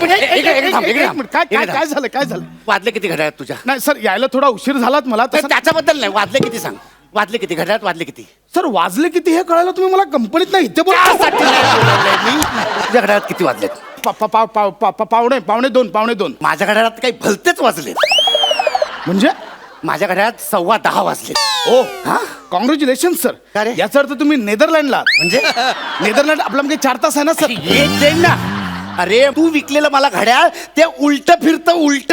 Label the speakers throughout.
Speaker 1: काय झालं काय झालं?
Speaker 2: वाजले किती घड्याळात तुझ्या?
Speaker 1: नाही सर, यायला थोडा उशीर झालात मला.
Speaker 2: तर त्याच्याबद्दल नाही, वाजले किती सांग. वाजले किती घड्याळात, वाजले किती?
Speaker 1: सर वाजले किती हे कळायला तुम्ही मला कंपनीत नाही इथे
Speaker 2: त्यासाठी नाही बोलवलंय मी. तुझ्या घड्याळात किती वाजलेत?
Speaker 1: पावणे दोन.
Speaker 2: माझ्या घड्याळात काही भलतेच वाजले.
Speaker 1: म्हणजे
Speaker 2: माझ्या घड्याळात 10:15 वाजले.
Speaker 1: ओ हा, कॉंग्रॅच्युलेशन सर.
Speaker 2: का रे?
Speaker 1: याचा अर्थ तुम्ही नेदरलँडला.
Speaker 2: म्हणजे
Speaker 1: नेदरलँड आपला म्हणजे 4 तास आहे ना सर.
Speaker 2: एक जाईल ना. अरे तू विकलेलं मला घड्याळ ते उलट फिरतं उलट.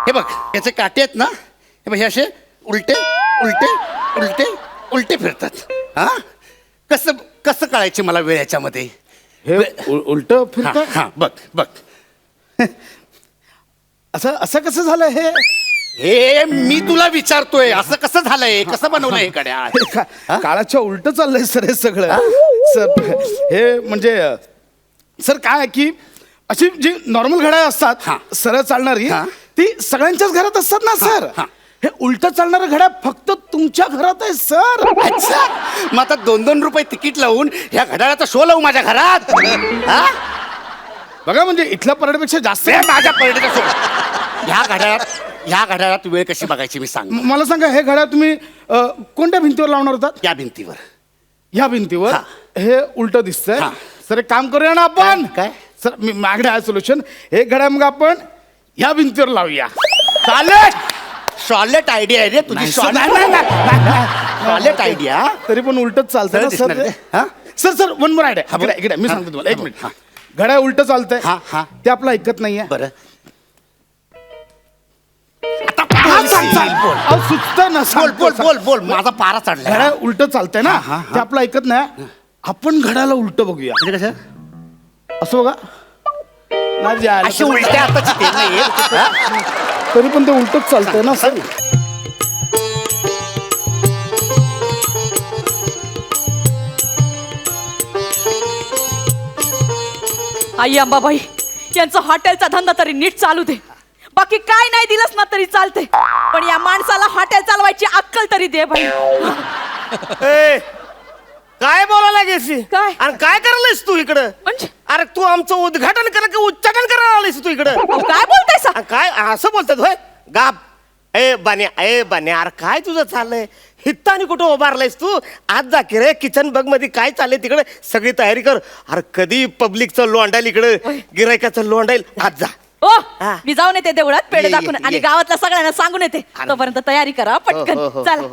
Speaker 2: हे बघ याचे काटे आहेत ना, हे बघ हे असे उलटे उलटे उलटे उलटे फिरतात. हा, कसं कसं कळायचे मला वेळ याच्यामध्ये?
Speaker 1: हे उलट फिरत.
Speaker 2: हा बघ बघ.
Speaker 1: असं कसं झालं हे?
Speaker 2: हे मी तुला विचारतोय, असं कसं झालंय, कसं बनवलंय हे घड्याळ?
Speaker 1: काळाच्या उलट चाललंय सर हे सगळं. सर हे म्हणजे सर काय आहे की अशी जी नॉर्मल घड्याळ असतात सरळ चालणारी, ती सगळ्यांच्याच घरात असतात ना सर. हे उलट चालणारं घड्याळ फक्त तुमच्या घरात आहे सर.
Speaker 2: अच्छा, मग आता 2-2 रुपये तिकीट लावून ह्या घड्याळाचा शो लावू माझ्या घरात? हा?
Speaker 1: बघा म्हणजे इथल्या परेडपेक्षा जास्त
Speaker 2: माझ्या पर्यटन शो. ह्या घड्याळात वेळ कशी बघायची मी सांग.
Speaker 1: मला सांगा, हे घड्याळ तुम्ही कोणत्या भिंतीवर लावणार होतात?
Speaker 2: या भिंतीवर.
Speaker 1: ह्या भिंतीवर हे उलट दिसतंय. सर एक काम करूया ना आपण.
Speaker 2: काय?
Speaker 1: सर मी माझ्याकडे आहे सोल्युशन. हे घड्याळ मग आपण ह्या भिंतीवर लावूया. चालेल.
Speaker 2: शॉलेट आयडिया आहे रे तुझी. Charlotte idea.
Speaker 1: तरी पण उलटच चालतंय ना sir. Sir sir one more idea. इकडे मी सांगतो तुम्हाला. 1 मिनिट. घड्याळ उलट चालतंय, ते आपलं ऐकत नाहीये.
Speaker 2: बरं
Speaker 1: सुचत ना.
Speaker 2: बोल माझा पारा चढला.
Speaker 1: घड्याळ उलट चालतंय ना, ते आपलं ऐकत नाही. आपण घड्याला उलट बघूया.
Speaker 2: म्हणजे कसं?
Speaker 1: असं बघा.
Speaker 2: अशी उलट्या आताची ते नाही.
Speaker 1: तरी पण ते उलटच चालतंय ना सर.
Speaker 3: आई अंबाबाई, यांचा हॉटेलचा धंदा तरी नीट चालू दे. बाकी काय नाही दिलंस ना तरी चालते, पण या माणसाला हॉटेल चालवायची अक्कल तरी दे भाई.
Speaker 4: काय बोलायला गेसी?
Speaker 3: काय?
Speaker 4: आणि काय करायलास तू इकडं?
Speaker 3: म्हणजे
Speaker 4: अरे तू आमचं उद्घाटन करा की उच्चाटन करायला आलीस तू इकडं?
Speaker 3: काय बोलताय सा?
Speaker 4: काय असं बोलतात होय? गाप. ए बन्या अरे काय तुझं चाललंय? हित्ता आणि कुठं उभारलायस तू? आज जा की रे किचन बग मध्ये काय चाललंय तिकडे, सगळी तयारी कर. अरे कधी पब्लिकचं लोंडाईल इकडे, गिरायकाचं लोंडाईल. आज जा.
Speaker 3: ओ मी जाऊन येते देवळात पेढे दाखवून आणि गावातल्या सगळ्यांना सांगून येते. तोपर्यंत तयारी करा पटकन. चला.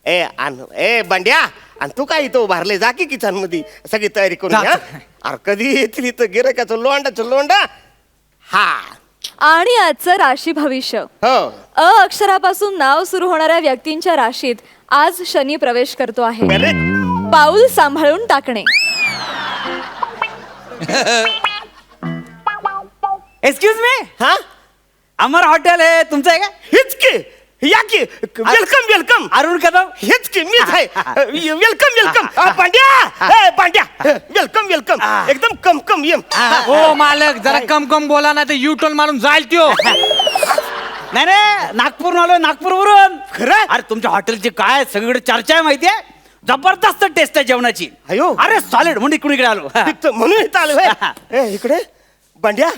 Speaker 4: ए बंड्या, आणि तू काय इथं उभारले? जा की किचन मध्ये सगळी तयारी करून घ्या. अरे कधी येतील इथं गिरायकाचं लोंडा. हा.
Speaker 5: आणि आजचं राशी भविष्य.
Speaker 4: हो.
Speaker 5: अ अक्षरापासून नाव सुरू होणाऱ्या व्यक्तींच्या राशीत आज शनी प्रवेश करतो आहे. पाऊल सांभाळून टाकणे.
Speaker 6: Excuse me.
Speaker 4: हा,
Speaker 6: अमर हॉटेल आहे तुमचं आहे का?
Speaker 4: हेच की. या की. वेलकम.
Speaker 6: अरुण कदम.
Speaker 4: हेच की मीच आहे. वेलकम. पांड्या वेलकम. एकदम कम येम.
Speaker 6: हो मालक, जरा कम बोला ना, ते युटर्न मारून जाईल त्यो. नाही नागपूर आलो, नागपूरवरून.
Speaker 4: खरं?
Speaker 6: अरे तुमच्या हॉटेलची काय सगळीकडे चर्चा आहे माहितीये? जबरदस्त टेस्ट आहे जेवणाची.
Speaker 4: अयो.
Speaker 6: अरे सॉलिड म्हणून इकडे आलो.
Speaker 4: म्हणून इथं आलो. इकडे बंड्या,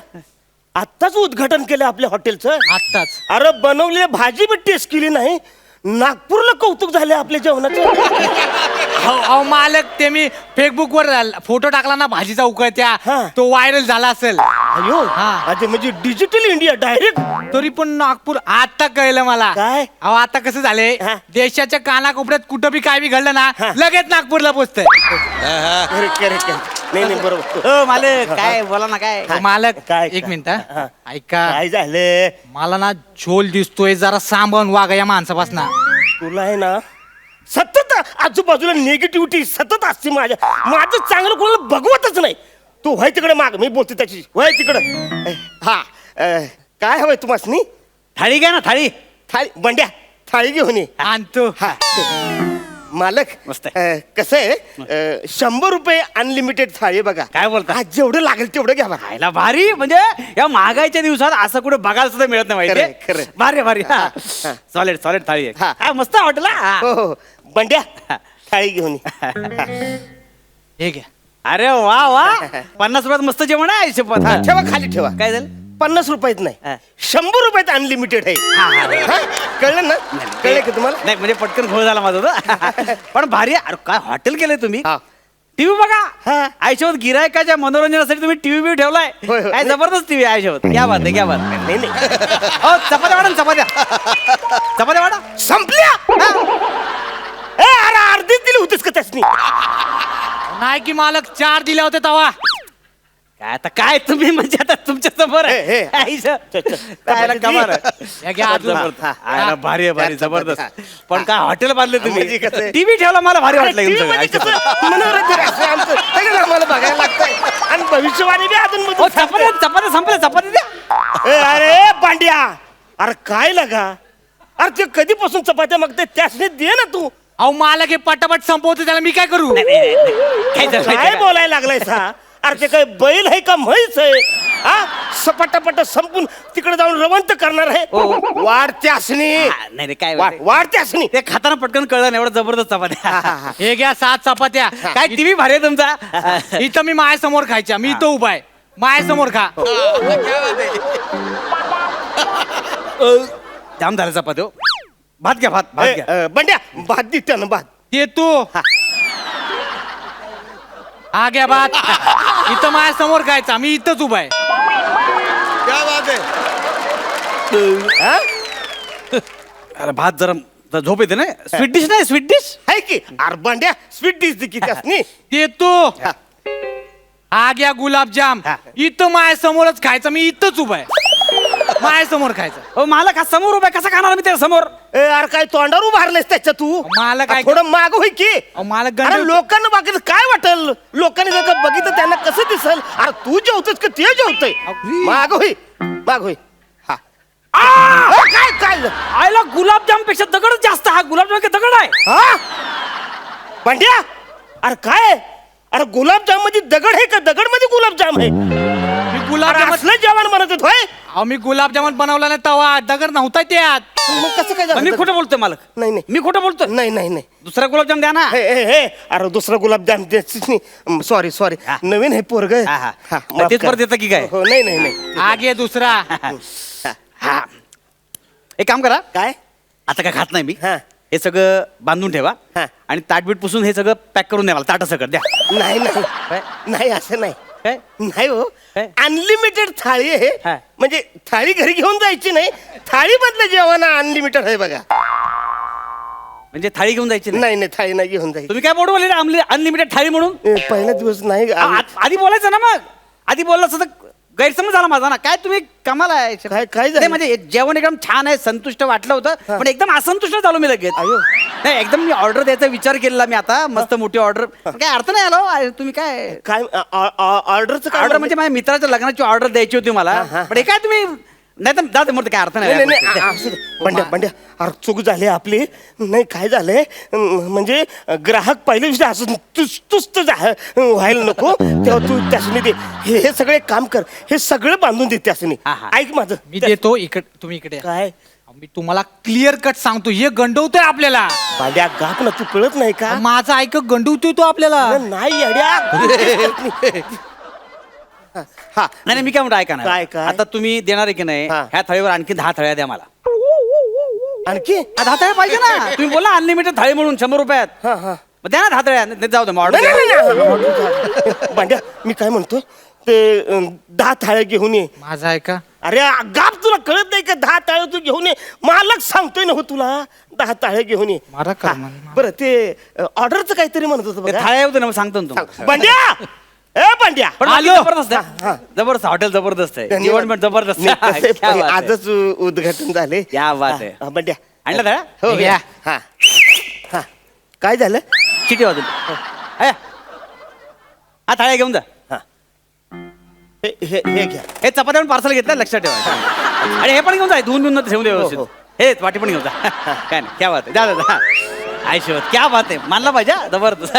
Speaker 4: आत्ताच उद्घाटन केलं आपल्या हॉटेलचं.
Speaker 6: आत्ताच.
Speaker 4: अरे बनवलेली भाजी बी टेस्ट केली नाही. नागपूरला कौतुक झाले आपल्या जेवणाचं.
Speaker 6: हो मालक, ते मी फेसबुक वर फोटो टाकला ना भाजीचा उकळत्या, तो व्हायरल झाला असेल.
Speaker 4: अयो. अरे म्हणजे डिजिटल इंडिया डायरेक्ट.
Speaker 6: तरी पण नागपूर आता कळलं मला.
Speaker 4: काय?
Speaker 6: अहो आता कसं झालंय, देशाच्या कानाकोपऱ्यात कुठं बी काय बी घडलं ना, लगेच नागपूरला पोचतंय.
Speaker 4: नाही बरोबर.
Speaker 6: हो मालक, काय बोला ना. काय मालक,
Speaker 4: काय?
Speaker 6: एक मिनिट ऐका.
Speaker 4: काय झालं?
Speaker 6: मला ना झोल दिसतोय, जरा सांभाळून वागा या माणसापासून.
Speaker 4: तुला आहे ना सतत आजूबाजूला निगेटिव्हिटी सतत असते. माझं चांगलं कोणाला बघवतच नाही. तू व्हाय तिकडे माग, मी बोलते त्याची. व्हाय तिकडं. हा, काय हवंय तुम्हाला?
Speaker 6: थाळी घ्या ना, थाळी.
Speaker 4: बंड्या थाळी घेऊन ये.
Speaker 6: आणतो.
Speaker 4: हा मालक,
Speaker 6: मस्त
Speaker 4: कसं आहे, 100 रुपये अनलिमिटेड थाळी बघा.
Speaker 6: काय बोलता?
Speaker 4: आज जेवढं लागेल तेवढं घ्या बघा.
Speaker 6: खायला भारी. म्हणजे या महागाईच्या दिवसात असं कुठे बघायला सुद्धा मिळत नाही माहिती.
Speaker 4: खरं.
Speaker 6: भारी. सॉलिड थाळी आहे. काय मस्त हॉटेल.
Speaker 4: हो. बंड्या थाळी घेऊन ये.
Speaker 6: हे घ्या. अरे वा वा 50 रुपयात मस्त जेवण आहे आयुष्यपत
Speaker 2: हा, ठेवा खाली ठेवा.
Speaker 6: काय झालं
Speaker 2: 50 रुपयात नाही
Speaker 6: हा.
Speaker 2: 100 रुपयात अनलिमिटेड आहे हा? कळलं ना कळलं की तुम्हाला
Speaker 6: नाही म्हणजे पटकन घोळ झाला माझा होता पण भारी आहे. अरे काय हॉटेल केलंय तुम्ही
Speaker 2: हा.
Speaker 6: टीव्ही बघा
Speaker 2: हा.
Speaker 6: आयुष्यात गिरायकाच्या मनोरंजनासाठी तुम्ही टीव्ही बी ठेवलाय
Speaker 2: होय, होय.
Speaker 6: काय जबरदस्त टीव्ही आयुष्यात क्या बात आहे क्या बात आहे.
Speaker 2: नाही नाही
Speaker 6: हो चपात्या वाढा ना, चपात्या चपात्या वाढा
Speaker 2: संपल्या ए अरे अर्धीच दिली होतीस का त्यासनी
Speaker 6: नाही की मालक 4 दिले होते तवा काय आता काय तुम्ही म्हणजे आता तुमच्या समोर आहे.
Speaker 2: हे, हे.
Speaker 6: आईचं. काय कमाल आहे.
Speaker 2: हे घ्या, अजून.
Speaker 6: जबरदस्त. आहे ना, भारी आहे भारी जबरदस्त पण काय हॉटेल बांधले
Speaker 2: म्हणजे
Speaker 6: तुम्ही
Speaker 2: कसं आहे?
Speaker 6: टीव्ही ठेवला मला भारी वाटलं
Speaker 2: TV
Speaker 6: तुमचं
Speaker 2: मध्ये
Speaker 6: आयुष्यात.
Speaker 2: कसं मनोरंजन असतं आमचं. सगळं आम्हाला बघायला लागतंय आणि भविष्यवाणी बी अजून
Speaker 6: हो,
Speaker 2: मधून
Speaker 6: चपात्या चपात्या संपल्या चपात्या द्या
Speaker 2: ए, अरे बांड्या अरे काय लगा अरे ते कधीपासून चपात्या मागते त्यासने दे ना तू
Speaker 7: अहो मला हे पटापट संपवतो त्याला मी काय करू
Speaker 6: काय झालं माहिती
Speaker 2: काय
Speaker 6: आहे का?
Speaker 2: बोलायला लागलाय सा अरे ते काय बैल आहे का म्हैस आहे हा सपाटापट संपून तिकडे जाऊन रवंत करणार आहे वाढते असणी
Speaker 6: हा, नाही रे, काय माहिती आहे?
Speaker 2: वाढते असणी
Speaker 6: ते खाताना पटकन कळलं नाही, एवढं जबरदस्त चपात्या
Speaker 7: हे घ्या 7 चपात्या
Speaker 6: काय टीव्ही भारी आहे तुमचा
Speaker 7: इथं मी मायासमोर खायच्या मी इथं उभा आहे मायासमोर खा
Speaker 6: जाम झालं चपात्या हो. भात घ्या भात भात घ्या
Speaker 2: बंड्या भात देते ना भात
Speaker 7: ते तू हा घ्या बात इथं मायासमोर खायचा मी इथंच उभा आहे
Speaker 2: हा?
Speaker 6: अरे भात जरा झोप येते ना स्वीट डिश नाही स्वीट डिश
Speaker 2: आहे की अरे बंड्या स्वीट डिश दे की त्यासनी
Speaker 7: ते तू हा घ्या गुलाबजाम इथं मायासमोरच खायचा मी इथंच उभा आहे मायासमोर खायचा
Speaker 6: हो मला का समोर उभा आहे, कसा खाणार मी त्या समोर
Speaker 2: ए अरे काय तोंडावर उभारलेस त्याच्या तू
Speaker 7: मला काय-
Speaker 2: थोडं माग होय की
Speaker 7: मला
Speaker 2: अरे
Speaker 7: गंड
Speaker 2: लोकांना बघितलं काय वाटेल लोकांनी जर का बघितलं त्यांना कसं दिसल अरे तू जेवतोस का ते जेवतोय माग होय हा काय काय
Speaker 6: आयला गुलाबजाम पेक्षा दगडच जास्त हा गुलाबजाम का दगड आहे
Speaker 2: हा पांड्या अरे काय अरे गुलाबजाम मध्ये दगड आहे का दगड मध्ये गुलाबजाम आहे
Speaker 7: मी
Speaker 2: अरे
Speaker 7: गुलाबजाम
Speaker 2: असलं जेवण म्हणत होत होय
Speaker 7: अहो मी गुलाबजामुन बनवला नाही तवा दगड नव्हता त्यात
Speaker 2: मग कसं काय
Speaker 6: मी
Speaker 2: झालं
Speaker 6: खोटं बोलतोय मालक
Speaker 2: नाही नाही
Speaker 6: मी खोटं बोलतोय
Speaker 2: नाही नाही नाही
Speaker 6: दुसरा गुलाबजाम द्या ना
Speaker 2: हे हे हे अरे दुसरा गुलाबजाम सॉरी
Speaker 6: हा.
Speaker 2: नवीन हे पोरग
Speaker 6: हा, हा. तेच परत येतं की काय?
Speaker 2: नाही नाही नाही
Speaker 7: हा घे दुसरा
Speaker 6: हा एक काम करा
Speaker 2: काय
Speaker 6: आता काय खात नाही मी
Speaker 2: हा.
Speaker 6: हे सगळं बांधून ठेवा
Speaker 2: हा.
Speaker 6: आणि ताटबीट पुसून हे सगळं पॅक करून द्या मला ताटा सगळं द्या
Speaker 2: नाही नाही
Speaker 6: काय?
Speaker 2: नाही असं नाही
Speaker 6: काय
Speaker 2: नाही हो
Speaker 6: काय?
Speaker 2: अनलिमिटेड थाळी आहे
Speaker 6: हा.
Speaker 2: म्हणजे थाळी घरी घेऊन जायची नाही थाळी मधलं जेवण अनलिमिटेड आहे बघा
Speaker 6: म्हणजे थाळी घेऊन जायची नाही
Speaker 2: नाही नाही थाळी नाही घेऊन जायची
Speaker 6: तुम्ही काय बोलू बोलले अनलिमिटेड थाळी म्हणून
Speaker 2: पहिला दिवस नाही
Speaker 6: आधी बोलायचं ना मग आधी बोललं असं तर गैरसमज झाला माझा ना काय तुम्ही कमाला आहे
Speaker 2: काय झालं?
Speaker 6: नाही, म्हणजे जेवण एकदम छान आहे संतुष्ट वाटलं होतं पण एकदम असंतुष्ट झालो मी लगेच
Speaker 2: अयो.
Speaker 6: नाही एकदम मी ऑर्डर द्यायचा विचार केलेला मी आता मस्त मोठी ऑर्डर काय अर्थ नाही आलो तुम्ही काय
Speaker 2: काय ऑर्डरचं काय
Speaker 6: ऑर्डर म्हणजे माझ्या मित्राच्या लग्नाची ऑर्डर द्यायची होती मला पण हे काय तुम्ही नाही तर जाते मग काय अर्थ
Speaker 2: नाही
Speaker 6: नाही
Speaker 2: नाही नाही, असू दे. बंड्या बंड्या अरे चूक झाली आपली नाही काय झालंय म्हणजे ग्राहक पहिल्या दिवशी असं तुस्त व्हायला नको तेव्हा तू त्यासनी दे हे सगळे काम कर हे सगळं बांधून दे त्यासनी
Speaker 6: हा, हा.
Speaker 2: ऐक माझं
Speaker 7: मी देतो इकडे तुम्ही इकडे या.
Speaker 2: काय
Speaker 7: मी तुम्हाला क्लिअर कट सांगतो हे गंडवतोय आपल्याला
Speaker 2: बांड्या गाप ना तू कळत नाही का
Speaker 7: माझा ऐक गंडवतोय तो आपल्याला
Speaker 2: अरे नाही अड्या हा
Speaker 6: नाही मी काय म्हणतो ऐका ना
Speaker 2: काय, काय?
Speaker 6: आता तुम्ही देणार आहे की नाही
Speaker 2: हा.
Speaker 6: ह्या थाळीवर आणखी 10 थाळ्या द्या मला
Speaker 2: आणखी
Speaker 6: 10 थाळ्या पाहिजे ना तुम्ही बोला अनलिमिटेड थाळी म्हणून 100 रुपयात
Speaker 2: हा हा
Speaker 6: मग द्या ना 10 थाळ्या नाही, जाऊ दे मग
Speaker 2: नाही, नाही,
Speaker 6: ऑर्डर
Speaker 2: नाही, नाही. बांड्या मी काय म्हणतो ते 10 थाळ्या घेऊन ये
Speaker 7: माझा ऐका
Speaker 2: अरे गाप तुला कळत नाही का 10 ताळे तू घेऊन ये मालक सांगतोय ना हो तुला 10 ताळे घेऊन ये
Speaker 7: मारा कर,
Speaker 2: हा,
Speaker 7: मारा.
Speaker 2: बरं ते ऑर्डरचं काहीतरी म्हणत होतं बघा
Speaker 6: थाळ्या होते ना मग सांगतो ना तुम्हाला.
Speaker 2: बंड्या ए बंड्या
Speaker 6: पण
Speaker 7: आलो.
Speaker 6: जबरदस्त आहे जबरदस्त हॉटेल जबरदस्त आहे
Speaker 2: धन्यवाद.
Speaker 6: जेवण पण जबरदस्त
Speaker 2: नाही,
Speaker 6: आहे.
Speaker 2: तसे
Speaker 6: क्या बात आहे.
Speaker 2: आजच उद्घाटन झाले
Speaker 6: क्या बात आहे.
Speaker 2: हा, बंड्या
Speaker 6: आणलं थाळ्या
Speaker 2: हो
Speaker 7: हे घ्या.
Speaker 2: हा हा काय झालं
Speaker 6: चिठी वाजून हा थाळ्या घेऊन जा
Speaker 2: हे घ्या
Speaker 6: हे चपात्या पण पार्सल घेतलं लक्षात ठेवा आणि हे पण घेऊन जा धुवून ठेवून दे व्यवस्थित
Speaker 2: हो.
Speaker 6: हे वाटी पण घेऊन जा काय नाही क्या बात आहे जा जा आयुष्यवत क्या बात आहे मानला पाहिजे हा, जबरदस्त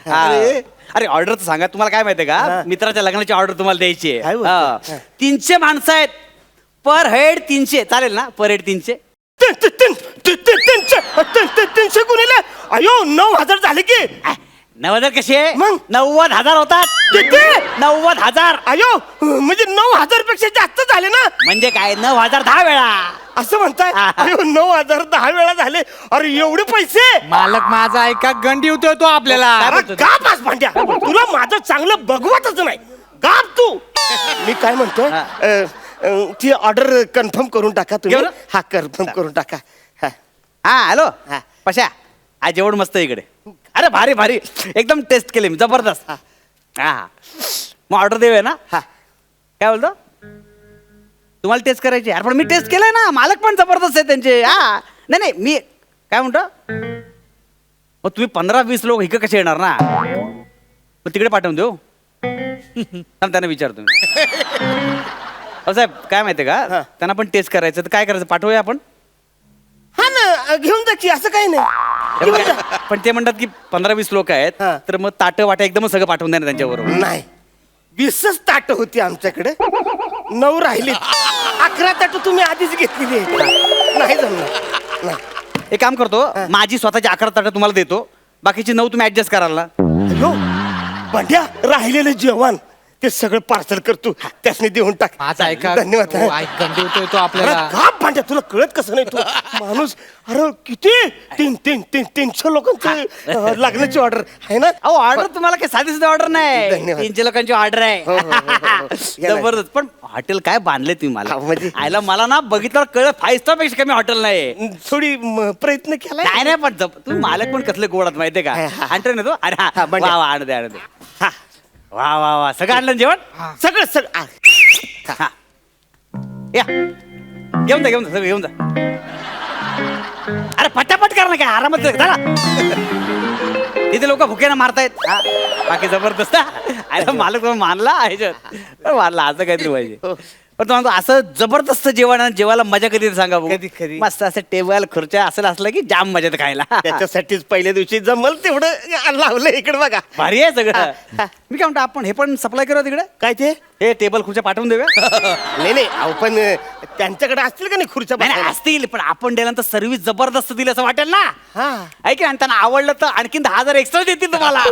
Speaker 6: हा. अरे ऑर्डर सांगा तुम्हाला काय माहितीये का मित्राच्या लग्नाची ऑर्डर तुम्हाला द्यायची
Speaker 2: काय
Speaker 6: आहे
Speaker 2: बोलता?
Speaker 6: हा. 300 माणसं आहेत पर हेड 300 चालेल ना पर हेड 300
Speaker 2: 300 गुणिले अयो 9,000 झाले की
Speaker 6: 90,000 कशी आहे
Speaker 2: मग?
Speaker 6: 90,000 होतात.
Speaker 2: किती?
Speaker 6: 90,000
Speaker 2: अयो म्हणजे 9,000 पेक्षा जास्त झाले ना.
Speaker 6: म्हणजे काय 9,000 10 वेळा.
Speaker 2: असं म्हणताय?
Speaker 6: हा.
Speaker 2: अयो 9,000 10 वेळा झाले. अरे एवढे पैसे.
Speaker 7: मालक माझा ऐका गंडी होतोय तो आपल्याला.
Speaker 2: अरे का पास भांड्या, तुला माझं चांगलं बघवतच नाही. गाप तू. मी काय म्हणतोय, ती ऑर्डर कन्फर्म करून टाका तुम्ही.
Speaker 6: केवढं?
Speaker 2: हा कन्फर्म करून टाका. हा.
Speaker 6: हा हॅलो
Speaker 2: हा.
Speaker 6: पशा आज जेवण मस्त आहे इकडे. अरे भारी भारी एकदम टेस्ट केले मी जबरदस्त. हा मग ऑर्डर देऊया ना.
Speaker 2: हा.
Speaker 6: काय बोलतो तुम्हाला टेस्ट करायची. अरे पण मी टेस्ट केलंय ना. मालक पण जबरदस्त आहे त्यांचे. हा नाही नाही मी काय म्हणतो मग तुम्ही 15-20 लोक इकडे कसे येणार ना. मग तिकडे पाठवून देऊ. त्यांना विचारतो मी. साहेब काय माहितीये का त्यांना पण टेस्ट करायचं तर काय करायचं पाठवूया आपण.
Speaker 2: हा ना घेऊन जा की, असं काही नाही. घेऊन जा.
Speaker 6: पण ते म्हणतात की 15-20 लोक आहेत
Speaker 2: हा.
Speaker 6: तर मग ताटं वाटा एकदमच सगळं पाठवून द्या ना त्यांच्याबरोबर.
Speaker 2: नाही 20च ताट होती आमच्याकडे, 9 राहिली. 11 ताट तुम्ही आधीच घेतलेली आहेत. नाही जमणार. नाही.
Speaker 6: एक काम करतो माझी स्वतःची 11 ताटं तुम्हाला देतो बाकीची 9 तुम्ही ऍडजस्ट कराल ना.
Speaker 2: अयो बंड्या, राहिलेलं जेवण ते सगळं पार्सल करतो, त्यासनी देऊन टाक.
Speaker 7: माझा ऐका
Speaker 2: धन्यवाद.
Speaker 7: हो, ऐक गंडी होतोय तो
Speaker 2: अरे
Speaker 7: आपल्याला.
Speaker 2: का भांड्या, तुला कळत कसं नाही? तू माणूस अरे किती 300 लोकांचं लग्नाची ऑर्डर आहे ना.
Speaker 6: अहो ऑर्डर तुम्हाला काही साधी सुद्धा ऑर्डर नाही.
Speaker 2: धन्यवाद.
Speaker 6: 300 लोकांची ऑर्डर आहे.
Speaker 2: हो, हो, हो, हो. या नाही.
Speaker 6: जबरदस्त. पण हॉटेल काय बांधले तुम्ही मला.
Speaker 2: हा, म्हणजे?
Speaker 6: आयला मला ना बघितल्यावर कळलं 5 स्टार पेक्षा कमी हॉटेल नाही.
Speaker 2: थोडी प्रयत्न केलाय.
Speaker 6: नाही नाही पण तुम्ही मालक पण कसले गोडात माहितीये का.
Speaker 2: हा, हा.
Speaker 6: आणतो ना तो. अरे
Speaker 2: हा,
Speaker 6: हा
Speaker 2: बंड्या.
Speaker 6: वा वा आणू दे आणू दे.
Speaker 2: हा,
Speaker 6: वा वा वा सगळं आणलं ना जेवण.
Speaker 2: सगळं सगळं.
Speaker 6: हा. या घेऊन जा सगळं घेऊन जा. अरे पटापट कर ना काय आरामात चला. इथे लोक भुकेनं मारतायत. हा. बाकी जबरदस्त. अरे मालक तुम्ही मानला मानला असं काहीतरी पाहिजे. पण तुम्हाला असं जबरदस्त जेवण आणि जेवायला मजा कधी येते सांगा बघू.
Speaker 2: कधी.
Speaker 6: मस्त असं टेबल खुर्च्या असं असलं की जाम मजा येते खायला.
Speaker 2: त्याच्यासाठीच पहिल्या दिवशी जमल तेवढं लावलं इकडे बघा.
Speaker 6: भारी आहे सगळं. मी काय म्हणतो आपण हे पण सप्लाय करू तिकडे.
Speaker 2: काय ते?
Speaker 6: हे टेबल खुर्च्या पाठवून देऊया.
Speaker 2: नाही नाही अहो, पण त्यांच्याकडे असतील का नाही खुर्च्या
Speaker 6: नाही नाही,
Speaker 2: बसायला?
Speaker 6: असतील पण आपण दिल्यानंतर सर्व्हिस जबरदस्त दिली असं वाटेल ना.
Speaker 2: हा.
Speaker 6: ऐक आणि त्यांना आवडलं तर आणखीन 10,000 एक्स्ट्रा देतील तुम्हाला.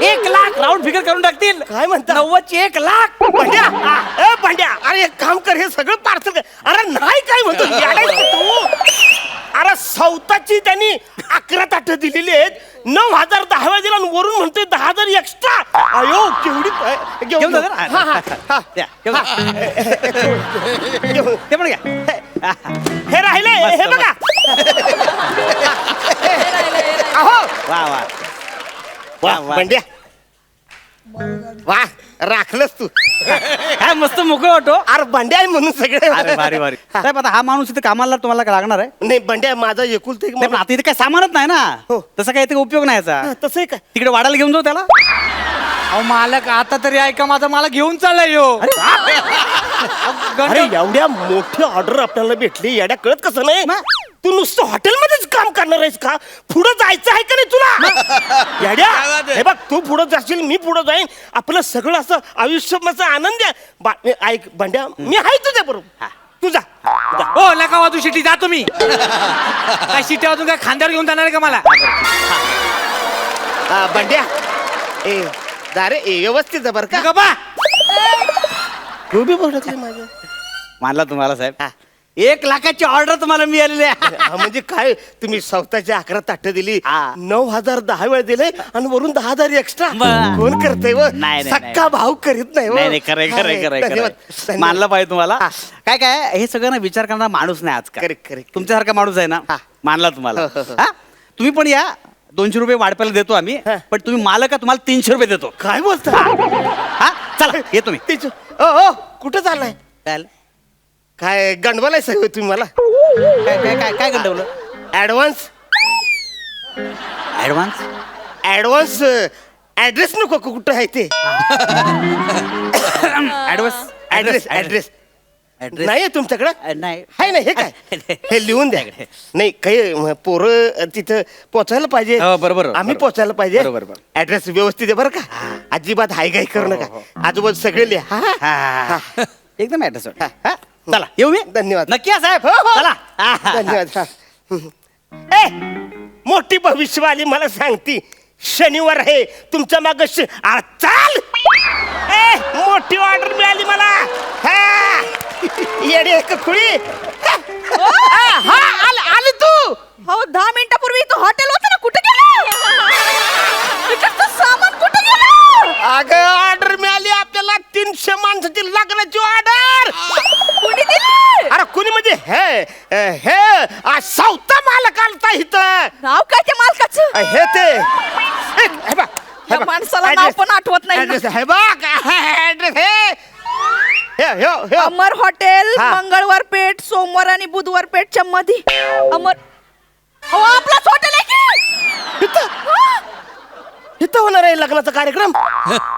Speaker 6: 1,00,000 राऊंड फिगर करून टाकतील.
Speaker 2: काय म्हणता?
Speaker 6: 90ची 1,00,000.
Speaker 2: भांड्या, ए भांड्या, अरे एक काम कर, हे सगळं पार्सल कर. अरे नाही काय म्हणतो येडायचं तू. अरे सौताची त्यांनी 11 ताटं दिलेली आहेत. 9,000 10 वेळा दिला आणि वरून म्हणतोय 10,000 एक्स्ट्रा. अयो केवढी
Speaker 6: घेऊन जा जरा.
Speaker 2: हा, हा, हा.
Speaker 6: द्या, घेऊन जा.
Speaker 2: घेऊन.
Speaker 6: ते पण घ्या.
Speaker 2: हे राहिले हे
Speaker 6: मस्त,
Speaker 2: बघा. अहो
Speaker 6: वा वा
Speaker 2: वा
Speaker 6: वा.
Speaker 2: भांड्या, वा राखलंस तू.
Speaker 6: काय मस्त मोकळं वाटो.
Speaker 2: अरे भांड्या आहे म्हणून सगळे.
Speaker 6: अरे भारी भारी. साहेब आता हा माणूस इथे कामाला तुम्हाला काय लागणार आहे.
Speaker 2: नाही भांड्या माझा एकुलता एक
Speaker 6: नाही, पण आता इथे काय सामानच नाही ना.
Speaker 2: हो.
Speaker 6: तसं काय इथे उपयोग नाही याचा.
Speaker 2: हा, तसं आहे का?
Speaker 6: तिकडे वाढायला घेऊन जाऊ त्याला.
Speaker 7: अहो मालक आता तरी ऐका माझा, मला घेऊन चाललाय यो.
Speaker 2: अरे एवढ्या मोठी ऑर्डर आपल्याला भेटली, येड्या कळत कसं नाही? तू नुसतं हॉटेलमध्येच काम करणार आहेस का? पुढे जायचं आहे का नाही तुला? येड्या, हे बघ तू पुढे जाशील, मी पुढे जाईन, आपलं सगळं असं आयुष्याचा आनंद आहे. ऐक भांड्या, मी आहे तुझ्या बरोबर. तू जा.
Speaker 7: हो नका वाजू शिटी, जातो मी. काय शिटी वाजून काय खांद्यावर घेऊन जाणार आहे का मला?
Speaker 2: भांड्या ए जा रे, ए व्यवस्थित जा बरं का.
Speaker 7: गप्पा.
Speaker 2: तू बी भडकली माझ्या.
Speaker 6: मानला तुम्हाला साहेब. 1,00,000ची ऑर्डर तुम्हाला मिळालेली आहे.
Speaker 2: हा, म्हणजे काय तुम्ही स्वतःची 11 ताटं दिली,
Speaker 6: हा.
Speaker 2: 9,000 10 वेळा दिले आणि वरून 10,000 एक्स्ट्रा.
Speaker 6: बरं.
Speaker 2: कोण करते व?
Speaker 6: नाही, नाही,
Speaker 2: सक्का भाऊ करीत नाही व.
Speaker 6: नाही नाही खरंय खरंय
Speaker 2: हा,
Speaker 6: खरंय
Speaker 2: धन्यवाद,
Speaker 6: खरंय.
Speaker 2: धन्यवाद.
Speaker 6: मानलं पाहिजे तुम्हाला.
Speaker 2: हा.
Speaker 6: काय काय हे सगळं ना विचार करणारा माणूस नाही आजकाल.
Speaker 2: Correct, correct.
Speaker 6: तुमच्यासारखा माणूस आहे ना.
Speaker 2: हा.
Speaker 6: मानला तुम्हाला.
Speaker 2: हो, हो, हो.
Speaker 6: हा? तुम्ही पण या 200 रुपये वाढपायला देतो आम्ही.
Speaker 2: हा.
Speaker 6: पण तुम्ही मालक आहे, तुम्हाला 300 रुपये देतो.
Speaker 2: काय बोलता?
Speaker 6: हा चला येतो मी.
Speaker 2: ओ ओ कुठं चाललाय?
Speaker 6: काय
Speaker 2: काय गंडवालाय सगळं तुम्ही मला?
Speaker 6: काय काय काय काय गंडवलं.
Speaker 2: ऍडव्हान्स
Speaker 6: ऍडव्हान्स
Speaker 2: ऍडव्हान्स ऍड्रेस नको का? कुठं आहे ते?
Speaker 6: ऍडव्हान्स
Speaker 2: ऍड्रेस ऍड्रेस
Speaker 6: ऍड्रेस
Speaker 2: नाही आहे तुमच्याकडे?
Speaker 6: नाही
Speaker 2: आहे ना, हे काय? हे लिहून द्या. नाही काही पोरं तिथं पोचायला पाहिजे.
Speaker 6: हो, बरोबर.
Speaker 2: आम्ही
Speaker 6: बरोबर.
Speaker 2: पोचायला पाहिजे.
Speaker 6: बरोबर, बरोबर.
Speaker 2: ऍड्रेस व्यवस्थित आहे बरं का? अजिबात हाय घाई करू नका. आजूबाजू सगळे लिहा. हा?
Speaker 6: हा. एकदम ऍड्रेस. चला येऊ मी.
Speaker 2: धन्यवाद.
Speaker 6: नक्की या साहेब.
Speaker 2: हो, हो.
Speaker 6: चला.
Speaker 2: धन्यवाद. हा. ए मोठी भविष्यवाणी मला सांगती
Speaker 4: शनिवार आहे तुमच्या माग चाल ए मोठी ऑर्डर मिळाली मला हा. येडी आहे का खुळी हा आली तू
Speaker 3: हो 10 मिनिटापूर्वी तू हॉटेल होतं ना, कुठे गेला? इकडचं सामान कुठे गेलं?
Speaker 4: अगं ऑर्डर मिळाली आपल्याला 300 माणसाची लग्नाची ऑर्डर.
Speaker 3: कुणी दिली?
Speaker 4: अरे कुणी म्हणजे हे सावता मालक आलता इथं
Speaker 3: नाव काय त्या मालकाचं?
Speaker 4: हे ते हे बघ, हे
Speaker 3: या
Speaker 4: बघ.
Speaker 3: माणसाला नाव पण आठवत नाही ना.
Speaker 4: Address, हे बघ ऍड्रेस हे
Speaker 3: अमर हॉटेल,
Speaker 4: हा.
Speaker 3: मंगळवार पेठ, सोमवार आणि बुधवार पेठच्या मध्ये अमर. हो आपलाच हॉटेल आहे की?
Speaker 4: इथं होणार आहे लग्नाचा कार्यक्रम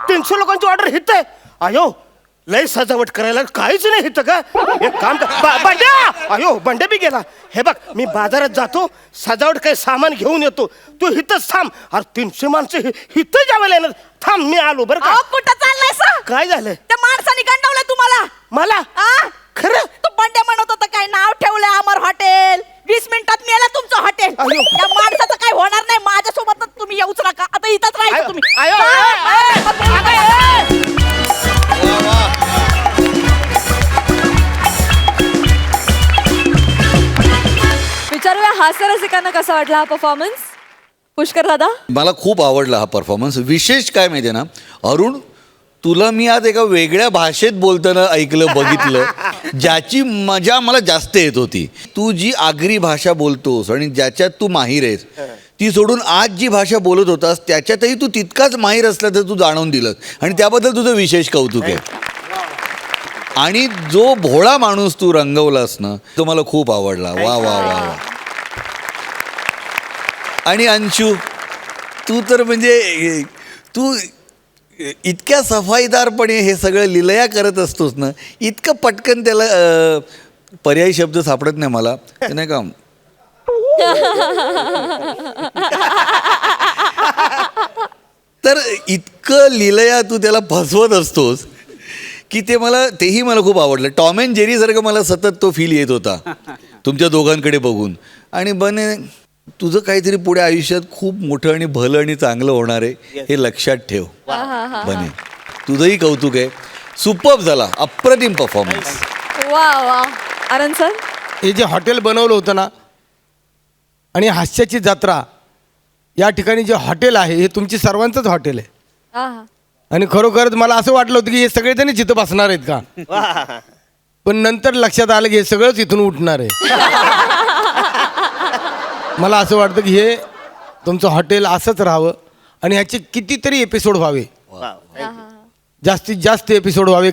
Speaker 4: 300 लोकांची ऑर्डर हित आहे. अयो लय सजावट करायला काहीच नाही हिथं का. एक काम कर बंड्या. अयो बंड्या बी गेला. हे बघ मी बाजारात जातो सजावट काही सामान घेऊन येतो तू हिथंच थांब. अरे 300 माणसं हिथं जेवायला येणार. थांब मी आलो बरं का.
Speaker 3: अहो, कुठं चाललाय सा?
Speaker 4: काय झालं
Speaker 3: त्या माणसाने गंडवलंय तुम्हाला.
Speaker 4: मला
Speaker 3: आ?
Speaker 4: खरं
Speaker 3: तो बंड्या म्हणत होता काय नाव ठेवलंय अमर हॉटेल. 20 मिनिटात मिळालं तुमचं हॉटेल.
Speaker 4: अयो.
Speaker 3: त्या माणसाचं काय होणार नाही. माझ्यासोबतच तुम्ही येऊच नका. आता इथंच राहायचं
Speaker 4: अयो,
Speaker 3: तुम्ही.
Speaker 4: अयो,
Speaker 5: विचारूया हास्यरसिकांना कसा वाटला हा परफॉर्मन्स. पुष्कर दादा.
Speaker 8: मला खूप आवडला हा परफॉर्मन्स. विशेष काय माहिती आहे ना अरुण, तुला मी आज एका वेगळ्या भाषेत बोलताना ऐकलं बघितलं ज्याची मजा मला जास्त येत होती. तू जी आगरी भाषा बोलतोस आणि ज्याच्यात तू माहीर आहेस ती सोडून आज जी भाषा बोलत होतास त्याच्यातही तू तितकाच माहीर असला तर तू जाणवून दिलंस आणि त्याबद्दल तुझं विशेष कौतुक आहे. आणि जो भोळा माणूस तू रंगवलास ना तो मला खूप आवडला. वा वा वा वा. आणि अंशू तू तर म्हणजे तू इतक्या सफाईदारपणे हे सगळं लिलया करत असतोस ना, इतकं पटकन त्याला पर्यायी शब्द सापडत नाही मला. ते नाही का तर इतकं लिलया तू त्याला फसवत असतोस की तेही मला खूप आवडलं. टॉम अँड जेरी सारखं मला सतत तो फील येत होता तुमच्या दोघांकडे बघून. आणि बने तुझं काहीतरी पुढे आयुष्यात खूप मोठं आणि भलं आणि चांगलं होणार आहे हे लक्षात ठेव बने. तुझंही कौतुक आहे. सुपर्ब झाला. अप्रतिम परफॉर्मन्स.
Speaker 5: वा वा. आनंद सर.
Speaker 9: हे जे हॉटेल बनवलं होतं ना आणि हास्याची जत्रा या ठिकाणी जे हॉटेल आहे हे तुमची सर्वांचंच हॉटेल आहे.
Speaker 5: आहा.
Speaker 9: आणि खरोखरच मला असं वाटलं होतं की हे सगळेजण इथं बसणार आहेत का, पण नंतर लक्षात आलं की हे सगळंच इथून उठणार आहे. मला असं वाटतं की हे तुमचं हॉटेल असंच राहावं आणि ह्याचे कितीतरी एपिसोड व्हावे, जास्तीत जास्त एपिसोड व्हावे.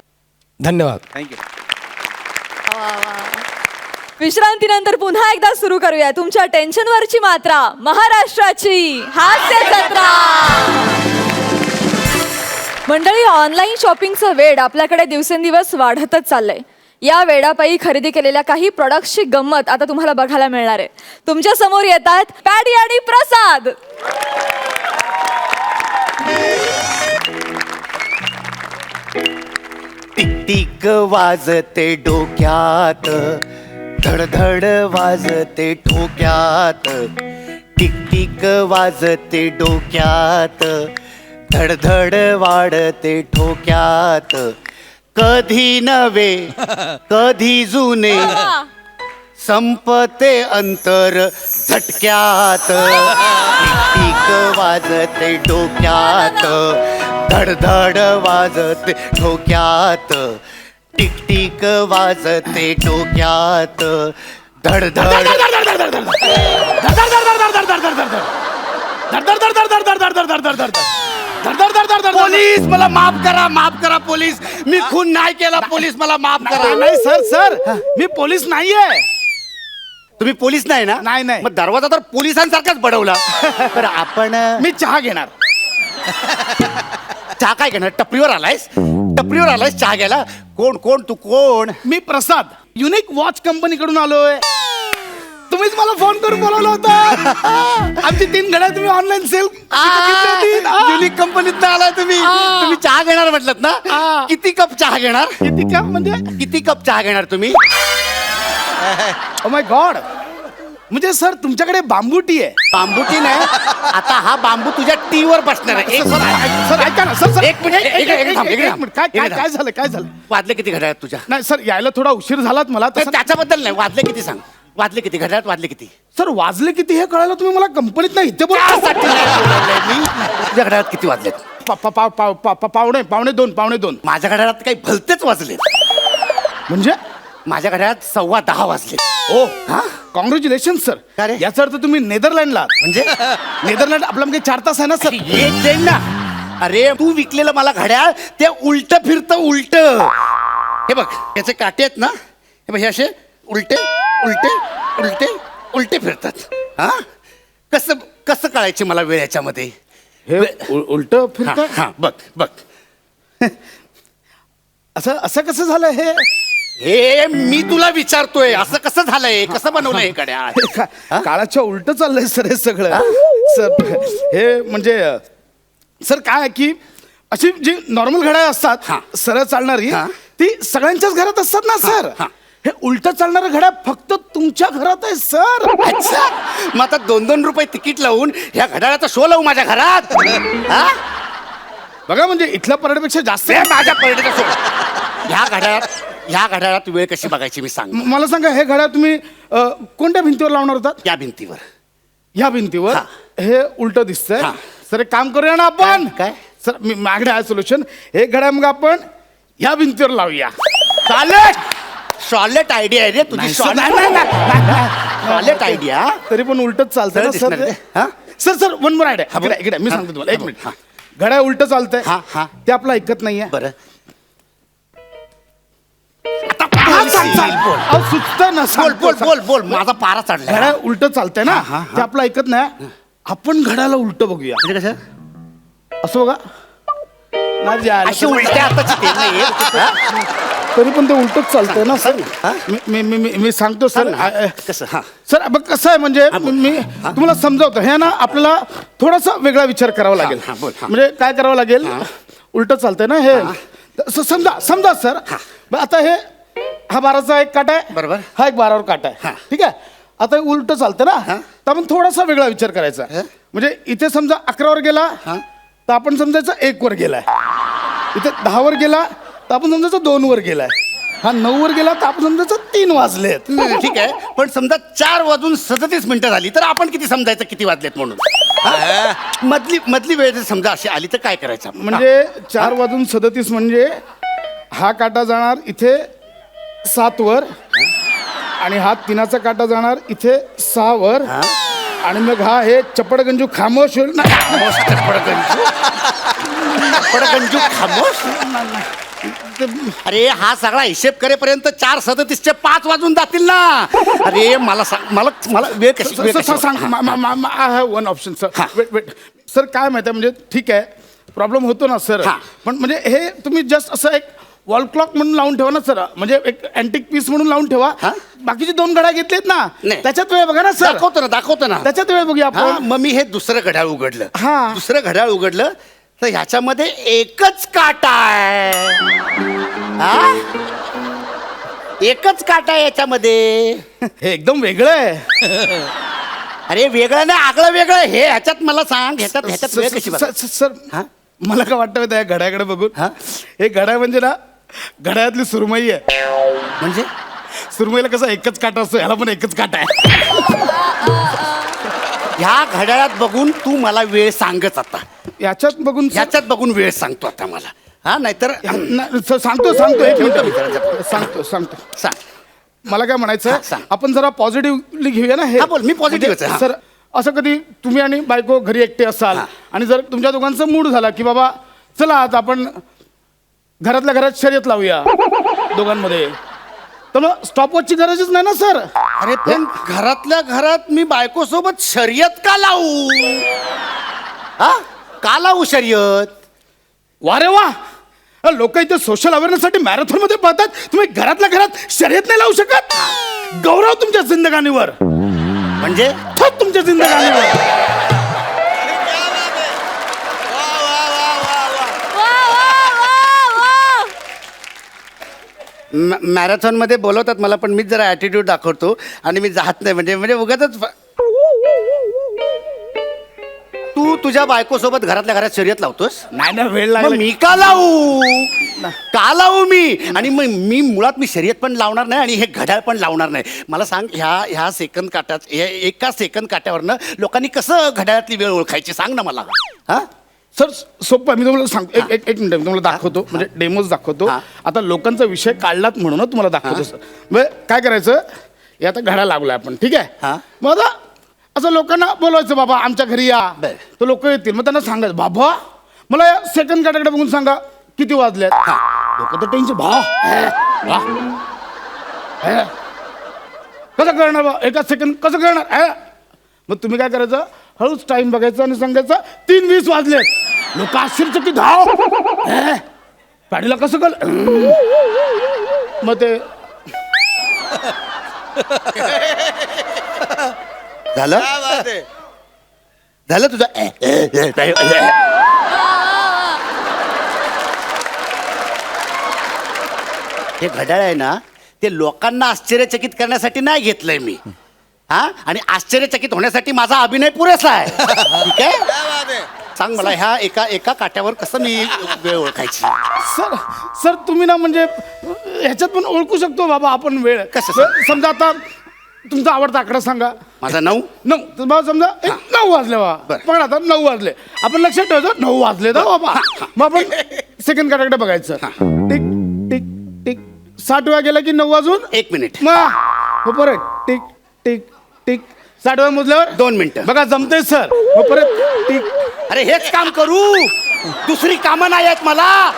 Speaker 9: धन्यवाद.
Speaker 6: थँक्यू.
Speaker 5: विश्रांतीनंतर पुन्हा एकदा सुरू करूया तुमच्या टेन्शनवरची मात्रा, महाराष्ट्राची हास्य जत्रा. मंडळी, ऑनलाईन शॉपिंगचं वेड आपल्याकडे दिवसेंदिवस वाढतच चाललंय. या वेडापायी खरेदी केलेल्या काही प्रोडक्ट्सची गंमत आता तुम्हाला बघायला मिळणार आहे. तुमच्या समोर येतात पॅडी आणि प्रसाद.
Speaker 2: टिक वाजते डोक्यात, धडधड वाजते ठोक्यात. टिक टिक वाजते डोक्यात, धडधड वाढते ठोक्यात. कधी नवे कधी जुने, संपते अंतर झटक्यात. टिक वाजते डोक्यात, धडधड वाजते ठोक्यात. टिक टिक वाजते डोक्यात, धडधड.
Speaker 1: पोलीस मला माफ करा पोलीस. मी खून नाही केला. पोलीस मला माफ करा. नाही सर मी पोलीस नाहीये.
Speaker 2: तुम्ही पोलीस नाही ना?
Speaker 1: नाही.
Speaker 2: मग दरवाजा तर पोलिसांसारखाच बडवला. तर आपण
Speaker 1: मी चहा घेणार.
Speaker 2: चहा काय घेणार? टपरीवर आलायस चहा घ्यायला? कोण तू कोण?
Speaker 1: मी प्रसाद, युनिक वॉच कंपनीकडून आलोय. तुम्हीच मला फोन करून बोलवलं होतं. आमची 3 घड्याळ तुम्ही ऑनलाईन सेल
Speaker 2: युनिक कंपनीत आलाय तुम्ही. तुम्ही चहा घेणार म्हटलं ना? किती कप चहा घेणार?
Speaker 1: किती कप म्हणजे?
Speaker 2: किती कप चहा घेणार तुम्ही?
Speaker 1: ओ माय गॉड, म्हणजे सर तुमच्याकडे बांबूटी आहे.
Speaker 2: बांबूटी नाही, आता हा बांबू तुझ्या टी वर बसणार आहे.
Speaker 1: सर ऐका ना सर.
Speaker 2: एक मिनिट, एक थांब, एक थांब.
Speaker 1: काय काय
Speaker 2: एक थांब.
Speaker 1: काय झालं काय झालं?
Speaker 2: वाजले किती घड्याळात तुझ्या?
Speaker 1: नाही सर यायला थोडा उशीर झालात मला
Speaker 2: नाही,
Speaker 1: तसं.
Speaker 2: त्याच्याबद्दल नाही, वाजले किती सांग. वाजले किती घड्याळात, वाजले किती?
Speaker 1: सर वाजले किती हे कळायला तुम्ही मला कंपनीत नाही इथे बोला.
Speaker 2: त्यासाठी नाही बोलवलंय मी. तुझ्या घड्याळात किती वाजलेत?
Speaker 1: पावणे दोन.
Speaker 2: माझ्या घड्याळात काही भलतेच वाजलेत.
Speaker 1: म्हणजे
Speaker 2: माझ्या घड्याळात 10:15 वाजले.
Speaker 1: ओ हा कॉंग्रॅच्युलेशन सर.
Speaker 2: का रे?
Speaker 1: याचा अर्थ तुम्ही नेदरलँडला आहात.
Speaker 2: म्हणजे
Speaker 1: नेदरलँड आपला म्हणजे 4 तास आहे ना सर.
Speaker 2: एक जाईल ना. अरे तू विकलेलं मला घड्याळ ते उलट फिरतं उलट. हे बघ याचे काटे आहेत ना, हे बघ हे असे उलटे उलटे उलटे उलटे फिरतात. हा कसं कसं कळायचे मला वेळ याच्यामध्ये?
Speaker 1: हे उलट फिरत
Speaker 2: हा बघ बघ.
Speaker 1: असं कसं झालं हे?
Speaker 2: हे मी तुला विचारतोय, असं कसं झालंय, कसं बनवलं हे घड्याळ?
Speaker 1: काळाच्या उलट चाललंय सर हे सगळं. सर हे म्हणजे सर काय आहे की अशी जी नॉर्मल घड्याळ
Speaker 2: हा.
Speaker 1: असतात सरळ चालणारी
Speaker 2: हा.
Speaker 1: ती सगळ्यांच्याच घरात असतात ना सर.
Speaker 2: हा.
Speaker 1: हे उलट चालणारं घड्याळ फक्त तुमच्या घरात आहे सर.
Speaker 2: अच्छा, मग आता 2-2 रुपये तिकीट लावून ह्या घड्याळाचा शो लावू माझ्या घरात? हा?
Speaker 1: बघा म्हणजे इथल्या परेडपेक्षा जास्त
Speaker 2: हे माझ्या पर्यटक शो. ह्या घड्याळात वेळ कशी बघायची मी सांग.
Speaker 1: मला सांगा हे घड्याळ तुम्ही कोणत्या भिंतीवर लावणार होतात?
Speaker 2: या भिंतीवर.
Speaker 1: ह्या भिंतीवर
Speaker 2: हा.
Speaker 1: हे उलट दिसतंय.
Speaker 2: हा.
Speaker 1: सर एक काम करूया ना आपण.
Speaker 2: काय?
Speaker 1: सर मी माझ्याकडे आहे सोल्युशन. हे घड्याळ मग आपण ह्या भिंतीवर लावूया. चालेल.
Speaker 2: शॉलेट आयडिया आहे रे तुझी.
Speaker 1: नाही, सर, नाही.
Speaker 2: Charlotte idea.
Speaker 1: तरी पण उलटच चालतंय ना
Speaker 2: दिसणार
Speaker 1: सर.
Speaker 2: ते. हा?
Speaker 1: Sir one more idea.
Speaker 2: बोल.
Speaker 1: इकडे मी सांगतो तुम्हाला एक
Speaker 2: हा,
Speaker 1: मिनिट.
Speaker 2: हा.
Speaker 1: घड्याळ उलट चालतंय.
Speaker 2: हा, हा.
Speaker 1: ते आपलं ऐकत नाहीये.
Speaker 2: बरं
Speaker 1: सुचत ना.
Speaker 2: बोल बोल बोल बोल. माझा पारा चढला.
Speaker 1: घड्याळ उलट चालतंय ना,
Speaker 2: हा, हा, हा.
Speaker 1: ते आपलं ऐकत नाही. आपण घड्याला उलट बघूया.
Speaker 2: म्हणजे कसं?
Speaker 1: असं बघा. नाही जायला.
Speaker 2: अशी उलट्या हाताची ते नाही. हा?
Speaker 1: तरी पण ते उलटच चालतंय ना सर.
Speaker 2: हा?
Speaker 1: मी सांगतो सर.
Speaker 2: कसं? हा.
Speaker 1: सर बघ कसं आहे म्हणजे मी तुम्हाला समजावतो. हे ना आपल्याला थोडासा वेगळा विचार करावा लागेल.
Speaker 2: हा, बोल, हा.
Speaker 1: म्हणजे काय करावं लागेल? उलट चालतंय ना हे. समजा सर. बरं, आता हे हा 12चा एक काटा आहे.
Speaker 2: बरोबर.
Speaker 1: हा एक 12वर काटा आहे.
Speaker 2: हा.
Speaker 1: ठीक आहे. आता हे उलट चालतं ना, तर आपण थोडासा वेगळा विचार करायचा. म्हणजे इथे समजा 11वर गेला तर आपण समजायचं 1 वर गेलाय. इथे 10वर गेला तर आपण समजायचं 2 वर गेलाय. हा 9 वर गेला तर आपण समजायचं 3 वाजलेत.
Speaker 2: ठीक आहे, पण समजा 4 वाजून 37 मिनिटं झाली तर आपण किती समजायचं किती वाजलेत म्हणून? हा? मधली वेळ जर समजा अशी आली तर काय करायचं?
Speaker 1: म्हणजे 4 वाजून 37 म्हणजे हा काटा जाणार इथे 7 वर आणि हा 3चा काटा जाणार इथे 6 वर आणि मग हा हे चपडगंजू खामोश होईल ना.
Speaker 2: पडगंजू खामोश. अरे हा सगळा हिशेब करेपर्यंत 4:37चे 5 वाजून जातील ना. अरे मला सांग, मला वेळ कशी
Speaker 1: सांग. I have one option sir. Wait sir काय माहिती आहे म्हणजे ठीक आहे प्रॉब्लेम होतो ना सर. पण म्हणजे हे तुम्ही जस्ट असं एक वॉल क्लॉक म्हणून लावून ठेवा ना सर. म्हणजे एक अँटिक पीस म्हणून लावून ठेवा. बाकीचे 2 घड्याळ घेतलेत ना, त्याच्यात वेळ बघा ना सर.
Speaker 2: दाखवतो ना
Speaker 1: त्याच्यात वेळ बघूया आपण.
Speaker 2: मग मी हे दुसरं घड्याळ उघडलं.
Speaker 1: हा.
Speaker 2: दुसरं घड्याळ उघडलं तर ह्याच्यामध्ये एकच काटा आहे. हा? एकच काटा आहे याच्यामध्ये.
Speaker 1: हे एकदम वेगळं आहे.
Speaker 2: अरे वेगळं नाही, आगळं वेगळं. हे ह्याच्यात मला सांग, ह्याच्यात वेळ कशी बघा?
Speaker 1: सर मला काय वाटतं माहिती आहे घड्याकडे बघून हे घड्याळ म्हणजे ना घड्याळातली सुरमई आहे.
Speaker 2: म्हणजे
Speaker 1: सुरमईला कसा एकच काटा असतो, ह्याला पण एकच काटा आहे.
Speaker 2: ह्या घड्याळात बघून तू मला वेळ सांगच आता.
Speaker 1: याच्यात बघून
Speaker 2: ह्याच्यात बघून वेळ सांगतो आता मला. हा नाहीतर
Speaker 1: सांगतो एक मिनिट सांगतो.
Speaker 2: सांग.
Speaker 1: मला काय म्हणायचं
Speaker 2: सांग.
Speaker 1: आपण जरा पॉझिटिव्हली घेऊया ना हे.
Speaker 2: हा, बोल. मी positive आहे.
Speaker 1: सर असं कधी तुम्ही आणि बायको घरी एकटे असाल आणि जर तुमच्या दोघांचा मूड झाला की बाबा चला आता आपण घरातल्या घरात शर्यत लावूया दोघांमध्ये, तर मग स्टॉपवॉचची गरजच नाही ना सर.
Speaker 2: अरे पण घरातल्या घरात मी बायको सोबत शर्यत का लावू? हा का लावू शर्यत?
Speaker 1: वा रे वा. लोक इथे सोशल अवेअरनेससाठी मॅरेथॉन मध्ये पळतात, तुम्ही घरातल्या घरात शर्यत नाही लावू शकत? गौरव तुमच्या जिंदगानीवर.
Speaker 2: म्हणजे
Speaker 1: तुमच्या जिंदगानीवर.
Speaker 2: मॅरेथॉन मध्ये बोलवतात मला, पण मीच जरा ऍटिट्यूड दाखवतो आणि मी जात नाही. म्हणजे उगाचच तू तुझ्या बायकोसोबत घरातल्या घरात शर्यत लावतोस?
Speaker 1: नाही ना, वेळ
Speaker 2: मग
Speaker 1: लागला.
Speaker 2: मी का लावू मी? आणि मग मुळात मी शर्यत पण लावणार नाही आणि हे घड्याळ पण लावणार नाही. मला सांग, ह्या सेकंद काट्यात एका सेकंद काट्यावरनं लोकांनी कसं घड्याळातली वेळ ओळखायची सांग ना मला. हा
Speaker 1: सर सोपं आहे. मी तुम्हाला सांगतो, एक मिनिट मी तुम्हाला दाखवतो, म्हणजे डेमोज दाखवतो.
Speaker 2: हा.
Speaker 1: आता लोकांचा विषय काढलात म्हणून तुम्हाला दाखवतो सर. म्हणजे काय करायचं, हे आता घड्याळ लागलाय आपण, ठीक आहे.
Speaker 2: हा.
Speaker 1: मग आता असं लोकांना बोलवायचं, बाबा आमच्या घरी या.
Speaker 2: बरं.
Speaker 1: तर लोक येतील, मग त्यांना सांगायचं, बाबा मला या सेकंद काट्याकडे बघून सांगा किती वाजले. लोक तर टेन्शन, कसं करणार बा, एका सेकंद कसं करणार. मग तुम्ही काय करायचं, हळूच टाइम बघायचं आणि सांगायचं 3:20 वाजलेत. लोक आश्चर्यचकित, धाव गाडीला कसं कळ. मग ते
Speaker 2: झालं झालं तुझं. हे घड्याळ आहे ना, ते लोकांना आश्चर्यचकित करण्यासाठी नाही घेतलंय मी. हा, आणि आश्चर्यचकित होण्यासाठी माझा अभिनय पुरेसा आहे. ठीक आहे, सांग मला ह्या एका काट्यावर कसं मी वेळ ओळखायची.
Speaker 1: सर तुम्ही ना, म्हणजे ह्याच्यात पण ओळखू शकतो बाबा आपण वेळ.
Speaker 2: कसं?
Speaker 1: समजा आता तुमचा आवडता आकडा सांगा.
Speaker 2: माझा 9.
Speaker 1: तर बाबा समजा 9 वाजले बाबा.
Speaker 2: बरं.
Speaker 1: पण आता 9 वाजले, आपण लक्षात ठेवतो 9 वाजले ना बाबा. मग आपण सेकंड काट्याकडे बघायचं. टिक टिक टिक 60 वेळा गेला की 9 वाजून
Speaker 2: 1 मिनिट.
Speaker 1: मग परत टिक टिक टिक 60 वेळा मोजल्यावर
Speaker 2: 2 मिनिटं.
Speaker 1: बघा जमते सर. मग परत टिक.
Speaker 2: अरे हेच काम करू, दुसरी कामं नाही आहेत मला.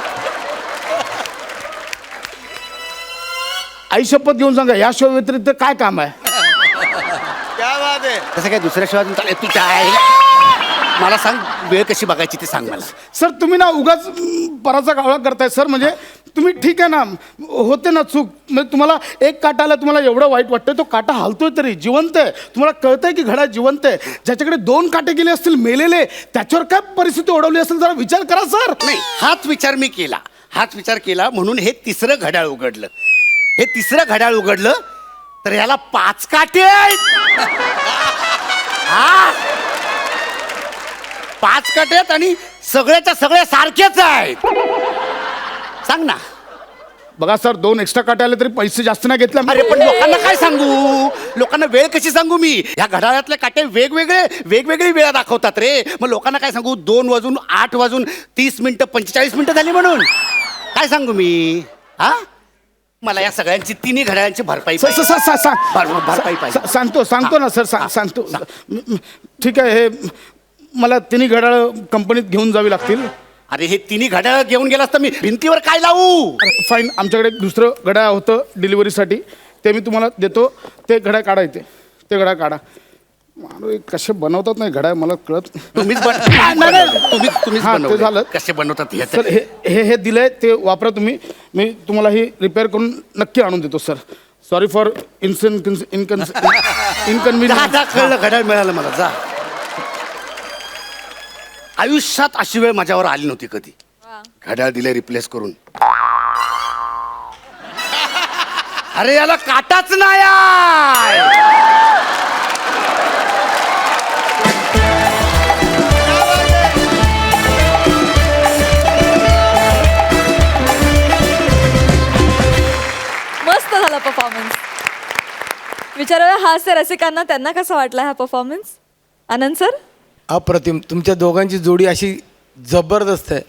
Speaker 1: आई शपथ घेऊन सांगा, या शो व्यतिरिक्त काय काम आहे.
Speaker 2: तसं काय दुसऱ्या शिवाय तू काय मला सांग, वेळ कशी बघायची ते सांग मला.
Speaker 1: सर तुम्ही ना उगाच पराचा कावळा करताय सर. म्हणजे तुम्ही ठीक आहे ना, होते ना चूक. म्हणजे तुम्हाला एक काटा आला, तुम्हाला एवढं वाईट वाटतंय, तो काटा हालतोय तरी जिवंत आहे. तुम्हाला कळतंय की घड्याळ जिवंत आहे. ज्याच्याकडे 2 काटे गेले असतील मेलेले, त्याच्यावर काय परिस्थिती ओढवली असेल जरा विचार करा सर.
Speaker 2: नाही, हाच विचार केला म्हणून हे तिसरं घड्याळ उघडलं. हे तिसरं घड्याळ उघडलं तर याला 5 काटे आहेत. हा, 5 काटे आहेत आणि सगळ्याच्या सगळे सारखेच आहेत. सांग ना.
Speaker 1: बघा सर, 2 एक्स्ट्रा काटे आले तरी पैसे जास्त नाही घेतले.
Speaker 2: अरे पण लोकांना काय सांगू, लोकांना वेळ कशी सांगू मी. ह्या घड्याळातले काटे वेगवेगळी वेळा दाखवतात रे. मग लोकांना काय सांगू, 2 वाजून 8 वाजून 30 मिनिटं 45 मिनिटं झाली म्हणून काय सांगू मी. हा, मला या सगळ्यांची तिन्ही घड्याळांची भरपाई पाहिजे. भरपाई पाहिजे.
Speaker 1: सांगतो ना सर, सांगतो. ठीक आहे, हे मला तिन्ही घड्याळ कंपनीत घेऊन जावी लागतील.
Speaker 2: अरे हे तिन्ही घड्याळ घेऊन गेलास तर मी भिंतीवर काय लावू.
Speaker 1: फाईन, आमच्याकडे एक दुसरं घड्याळ होतं डिलिव्हरीसाठी, ते मी तुम्हाला देतो. ते घड्याळ काढा इथे, ते घड्याळ काढा. अरे कसे बनवतात नाही घड्याळ मला कळत.
Speaker 2: तुम्हीच तुम्हीच
Speaker 1: हां, ते
Speaker 2: बनवले.
Speaker 1: झालं.
Speaker 2: कसे बनवतात हे
Speaker 1: सर हे दिलंय, ते वापरा तुम्ही. मी तुम्हाला ही रिपेअर करून नक्की आणून देतो सर. Sorry for इन्कन्व्हिनियन्स.
Speaker 2: कळलं, घड्याळ मिळालं मला. जा. आयुष्यात अशी वेळ माझ्यावर आली नव्हती कधी. घड्याळ दिले रिप्लेस करून. अरे याला काटाच नाही आहे.
Speaker 5: मस्त झाला परफॉर्मन्स. विचारूया हास्य रसिकांना, त्यांना कसा वाटला हा परफॉर्मन्स. आनंद सर.
Speaker 9: अप्रतिम. तुमच्या दोघांची जोडी अशी जबरदस्त आहे.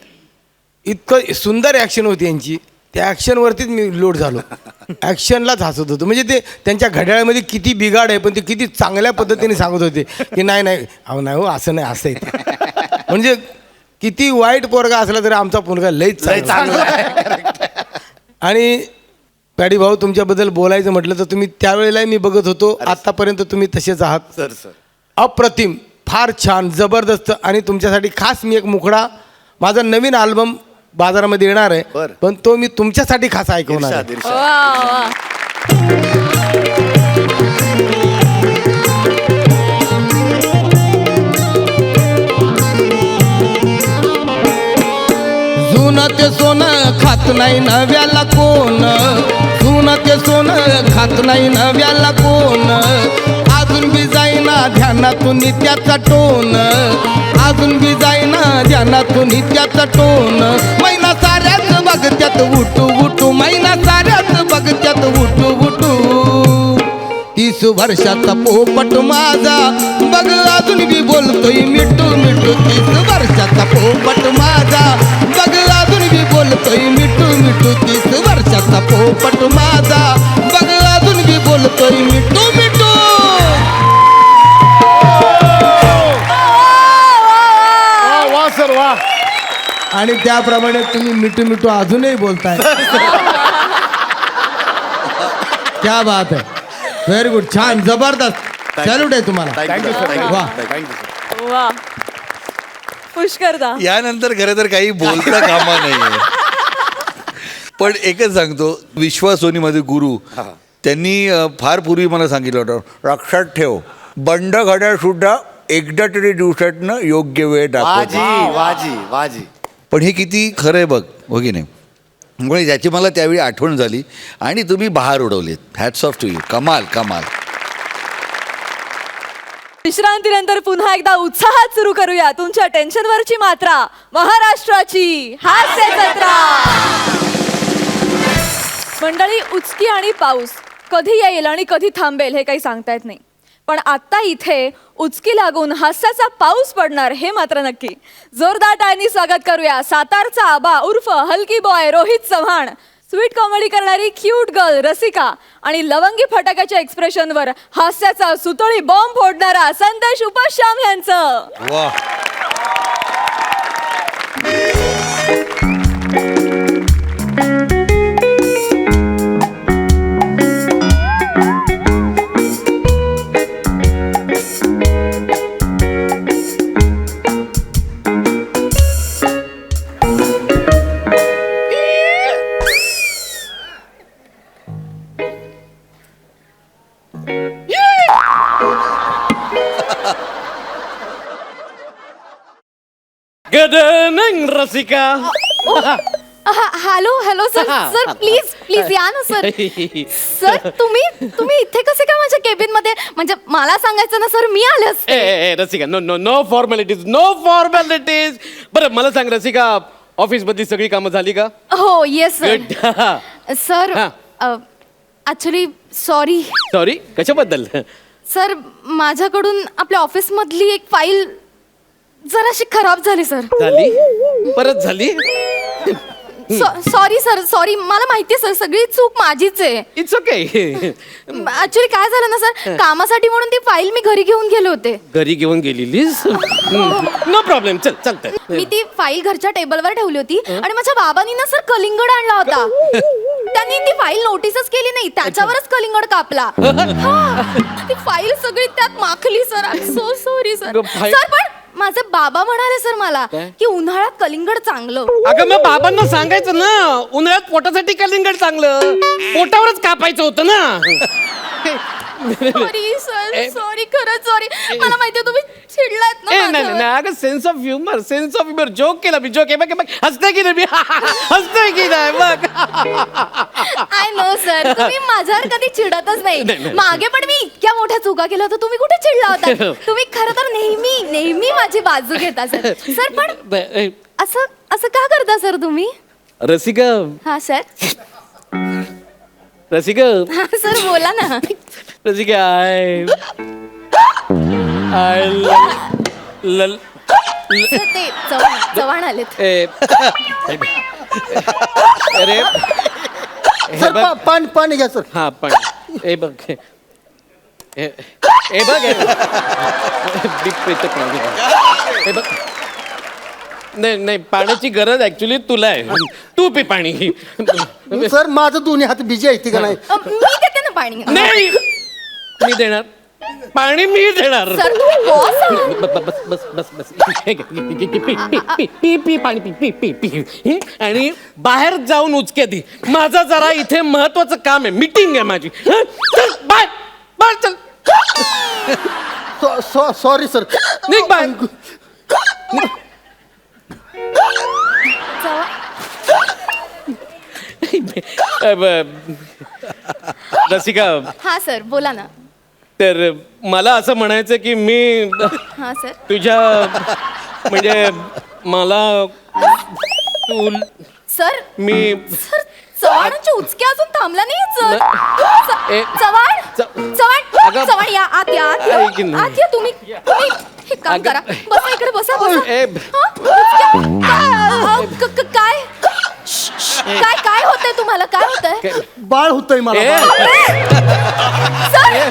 Speaker 9: इतकं सुंदर ॲक्शन होती यांची. त्या ॲक्शनवरतीच मी लोड झालो. ॲक्शनलाच हसत होतो. म्हणजे ते त्यांच्या घड्याळामध्ये किती बिघाड आहे, पण ते किती चांगल्या पद्धतीने सांगत होते की नाही अहो नाही हो, असं नाही, असं आहे. म्हणजे किती वाईट पोरगा असला तरी आमचा पोरगा लईच चांगला आहे. आणि पॅडी भाऊ, तुमच्याबद्दल बोलायचं म्हटलं तर तुम्ही त्यावेळेलाही मी बघत होतो, आत्तापर्यंत तुम्ही तसेच आहात.
Speaker 2: सर
Speaker 9: अप्रतिम, फार छान, जबरदस्त. आणि तुमच्यासाठी खास मी एक मुखडा, माझा नवीन अल्बम बाजारामध्ये येणार आहे,
Speaker 2: बरं.
Speaker 9: पण तो मी तुमच्यासाठी खास ऐकवणार आहे.
Speaker 5: वा वा.
Speaker 9: जुनं ते सोनं खात नाही नव्याला कोण, सोनं ते सोनं खात नाही नव्याला कोण. अजून बी जाईना ध्यानातून त्याचा टोन, अजून बी जाईना ध्यानातून त्याचा टोन. महिना साऱ्याच बघत्यात उठू उठू, महिना साऱ्याच बघत्यात उठू उठू. 30 वर्षाचा पोपट माझा बघ अजून बी बोलतोय मिठू मिठू. 30 वर्षाचा पोपट माझा बघ अजून बी बोलतोय मिठू मिठू. 30 वर्षाचा पोपट माझा बघ अजून बी बोलतोय मिठू मिठू.
Speaker 1: वा सर वा.
Speaker 9: आणि त्याप्रमाणे तुम्ही मिठू मिठू अजूनही बोलताय. क्या बात आहे, व्हेरी गुड, छान, जबरदस्त, सॅल्यूट आहे तुम्हाला.
Speaker 1: Thank you sir.
Speaker 9: वा.
Speaker 3: वा पुष्करदा.
Speaker 8: यानंतर खरं तर काही बोलता कामा नाही. पण एकच सांगतो, विश्वासोनी माझे गुरु त्यांनी फार पूर्वी मला सांगितलं होतं, लक्षात ठेव बंड घड्याळ सुद्धा एकदा तरी दिवसातनं योग्य वेळ दाखवतो.
Speaker 2: वाजी वाजी.
Speaker 8: पण हे किती खरं आहे बघ, हो की नाही. म्हणजे ज्याची मला त्यावेळी आठवण झाली आणि तुम्ही बहार उडवलीत. Hats off to you. कमाल कमाल.
Speaker 5: विश्रांतीनंतर पुन्हा एकदा उत्साहात सुरू करूया तुमच्या टेन्शनवरची मात्रा, महाराष्ट्राची हास्य जत्रा. मंडळी, उचकी आणि पाऊस कधी येईल आणि कधी थांबेल हे काही सांगता येत नाही. पण आता इथे उचकी लागून हास्याचा पाऊस पडणार हे मात्र नक्की. जोरदार टाळ्यांनी स्वागत करूया सातारचा आबा उर्फ हलकी boy Rohit Chavan, sweet comedy करणारी क्यूट गर्ल रसिका आणि लवंगी फटाक्याच्या एक्सप्रेशनवर हास्याचा सुतळी बॉम्ब फोडणारा संदेश उपाश्याम यांचं.
Speaker 8: वा.
Speaker 4: Good evening Rasika.
Speaker 5: Hello hello sir. Sir please please या ना सर. सर तुम्ही इथे कसे काय माझ्या केबिन मध्ये, म्हणजे मला सांगायचं ना सर, मी आले असते.
Speaker 4: ए Rasika, no no no formalities, no formalities. बरं मला सांग रसिका, ऑफिस मधली सगळी कामं झाली का?
Speaker 5: हो येस सर.
Speaker 4: गुड.
Speaker 5: सर
Speaker 4: हा.
Speaker 5: ऍक्च्युली सॉरी
Speaker 4: सॉरी, कशाबद्दल?
Speaker 5: सर, माझ्याकडून आपल्या ऑफिस मधली एक फाईल जराशी खराब झाली सर.
Speaker 4: झाली? परत झाली?
Speaker 5: Sorry sir, sorry. मला माहिती आहे सर, सगळी चूक माझीच आहे.
Speaker 4: It's okay.
Speaker 5: ऍक्च्युली काय झालं ना सर, कामासाठी म्हणून ती फाईल मी घरी घेऊन गेले होते.
Speaker 4: घरी घेऊन गेलेलीस? नो प्रॉब्लेम, चल चालतंय.
Speaker 5: मी ती फाईल घरच्या टेबलवर ठेवली होती आणि माझ्या बाबांनी ना सर कलिंगड आणला होता. त्यांनी ती फाईल नोटीसच केली नाही, त्याच्यावरच कलिंगड कापला. हा. ती फाईल सगळी त्यात माखली sir. I am so sorry sir.
Speaker 4: अगं, फाईल-
Speaker 5: सर पण माझे बाबा म्हणाले सर मला की उन्हाळ्यात कलिंगड चांगलं.
Speaker 4: अगं मग बाबांना सांगायचं ना, उन्हाळ्यात पोटासाठी कलिंगड चांगलं, पोटावरच कापायचं होतं ना.
Speaker 5: सॉरी सर, सॉरी, खरंच सॉरी. मला माहिती तुम्ही चिडलात ना
Speaker 4: नाही नाही
Speaker 5: माझ्यावर.
Speaker 4: नाही, अगं sense of humour, sense of humour. Joke केला मी, जोक. बघ बघ, हसतोय की नाही मी? हसतोय की नाही बघ.
Speaker 5: आय नो सर, तुम्ही माझ्यावर कधी चिडतच नाही. मागे पण मी इतक्या मोठ्या चुका केल्या होत्या, तुम्ही कुठे चिडला होता? तुम्ही खरं तर नेहमी नेहमी माझी बाजू घेता सर. सर पण असं असं का करता सर तुम्ही?
Speaker 4: रसिका,
Speaker 5: हा सर.
Speaker 4: रसिका,
Speaker 5: हा सर, बोला ना.
Speaker 4: रसिका,
Speaker 5: सर, ते चव्हाण आलेत.
Speaker 4: अरे
Speaker 2: सर पाणी घ्या सर.
Speaker 4: हा पण हे बघ, हे बघ, हे बघ. नाही नाही, पाण्याची गरज ऍक्च्युली तुला आहे. तू पी पाणी.
Speaker 2: सर माझं दोन्ही हात बिजी आहे का नाही?
Speaker 5: मी देते ना पाणी.
Speaker 4: नाही, मी देणार पाणी, मी देणार.
Speaker 5: सर तुम्ही boss आहात.
Speaker 4: बस बस बस बस पी पी पाणी पी पी पी पी. आणि बाहेर जाऊन उचके दी. माझं जरा इथे महत्वाचं काम आहे, मीटिंग आहे माझी. हं? चल बाय बाय, चल.
Speaker 2: Sorry sir.
Speaker 4: निघ बाय. रसिका,
Speaker 5: हा सर बोला ना.
Speaker 4: तर मला असं म्हणायचं की मी
Speaker 5: हा सर.
Speaker 4: तुझ्या म्हणजे मला तू
Speaker 5: सर
Speaker 4: मी
Speaker 5: सर चव्हाणांचे उचके अजून थांबला नाही सर.
Speaker 4: ए,
Speaker 5: चव्हाण चव्हाण
Speaker 4: अगं,
Speaker 5: चव्हाण या आत या आत या.
Speaker 4: ऐक ना.
Speaker 5: आत या तुम्ही हे काम
Speaker 4: अगं,
Speaker 5: करा. बसा इकडे बसा बसा.
Speaker 4: ए,
Speaker 5: हा? उचक्या- काय काय काय होतंय तुम्हाला काय होतंय
Speaker 2: बाळ होतंय मला
Speaker 4: ए,
Speaker 2: बाळ.
Speaker 5: सर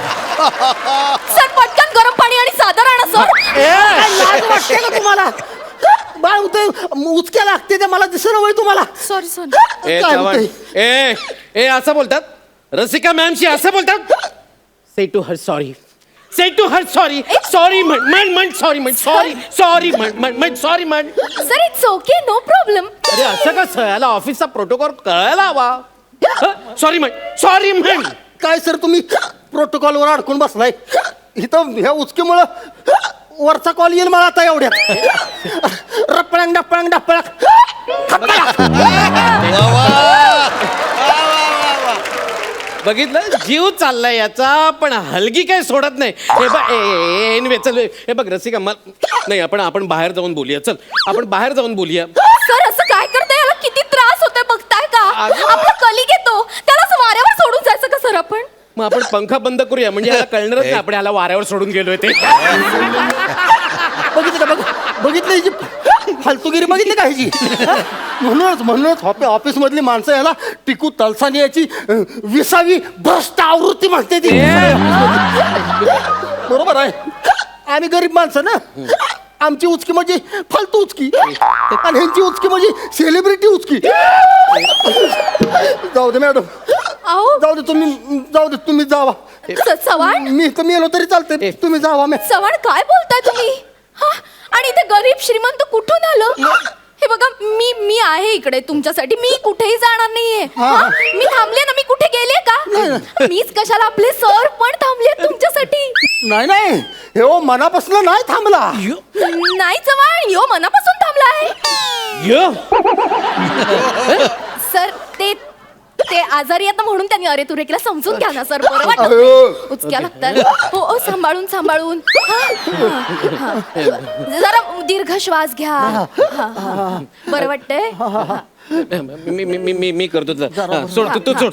Speaker 5: सर पटकन गरम पाणी आणि साधं आणा सर.
Speaker 2: काय लाज वाटते का तुम्हाला? बाळ होतंय उचक्या लागते ते मला दिसलं वय तुम्हाला.
Speaker 5: Sorry sorry.
Speaker 4: ए,
Speaker 2: काय
Speaker 4: चव्हाण,
Speaker 2: होतंय?
Speaker 4: ए ए असं बोलतात रसिका मॅमशी असं बोलतात. Say to her sorry, say to her sorry, sorry म्हण सॉरी म्हण, सॉरी म्हण सॉरी म्हण.
Speaker 5: Sir it's okay no problem.
Speaker 4: अरे असं कसं याला ऑफिसचा प्रोटोकॉल कळायला हवा. सॉरी म्हण.
Speaker 2: काय सर तुम्ही प्रोटोकॉलवर अडकून बसलाय इथं ह्या उचकीमुळं वरचा कॉल येईल मला आता एवढ्यात. रपळंग डपळंग डपळक.
Speaker 4: बघितलं जीव चाललाय याचा, पण हलगी काय सोडत नाही. हे बघ एनवे चल, हे बघ रसिका नाही आपण बाहेर जाऊन बोलूया. चल आपण बाहेर जाऊन बोलूया.
Speaker 5: सर असं काय करताय याला किती त्रास होतोय बघताय का. आपला कलिग येतो त्याला असं वाऱ्यावर सोडून जायचं का सर आपण.
Speaker 4: मग आपण पंखा बंद करूया म्हणजे याला कळणारच नाही आपण याला वाऱ्यावर सोडून गेलोय ते.
Speaker 2: बघितलं का बघितलं हिची फालतूगिरी बघितली का हिची. म्हणूनच ऑफिस मधली माणसं याला टिकू तलसानी याची 20वी भ्रष्ट आवृत्ती म्हणते ती. बरोबर आहे. आम्ही गरीब माणसं ना. आमची उचकी म्हणजे फालतू उचकी आणि ह्यांची उचकी म्हणजे सेलिब्रिटी उचकी. जाऊ दे मॅडम,
Speaker 5: अहो
Speaker 2: जाऊ दे तुम्ही जावा.
Speaker 5: चव्हाण
Speaker 2: मी तर मेलो तरी चालते, तुम्ही जावा.
Speaker 5: चव्हाण काय बोलताय तुम्ही. हा? आणि ते गरीब श्रीमंत कुठून आलं. हे बघा मी आहे इकडे तुमच्यासाठी. मी कुठेही जाणार नाहीये. हा? मी थांबले ना. मी कुठे गेले का. मीच कशाला आपले सर पण थांबले तुमच्यासाठी.
Speaker 2: नाही हे हो मनापासून नाही थांबला.
Speaker 5: नाही चव्हाण यो मनापासून थांबलाय. सर ते आजारी आहेत ना म्हणून त्यांनी अरे तुरे केला. समजून घ्या ना सर. बरं वाटत उचक्या लागतात. हो सांभाळून हा. जरा दीर्घ श्वास घ्या. हा. बरं वाटतंय.
Speaker 4: मी करतो. सोड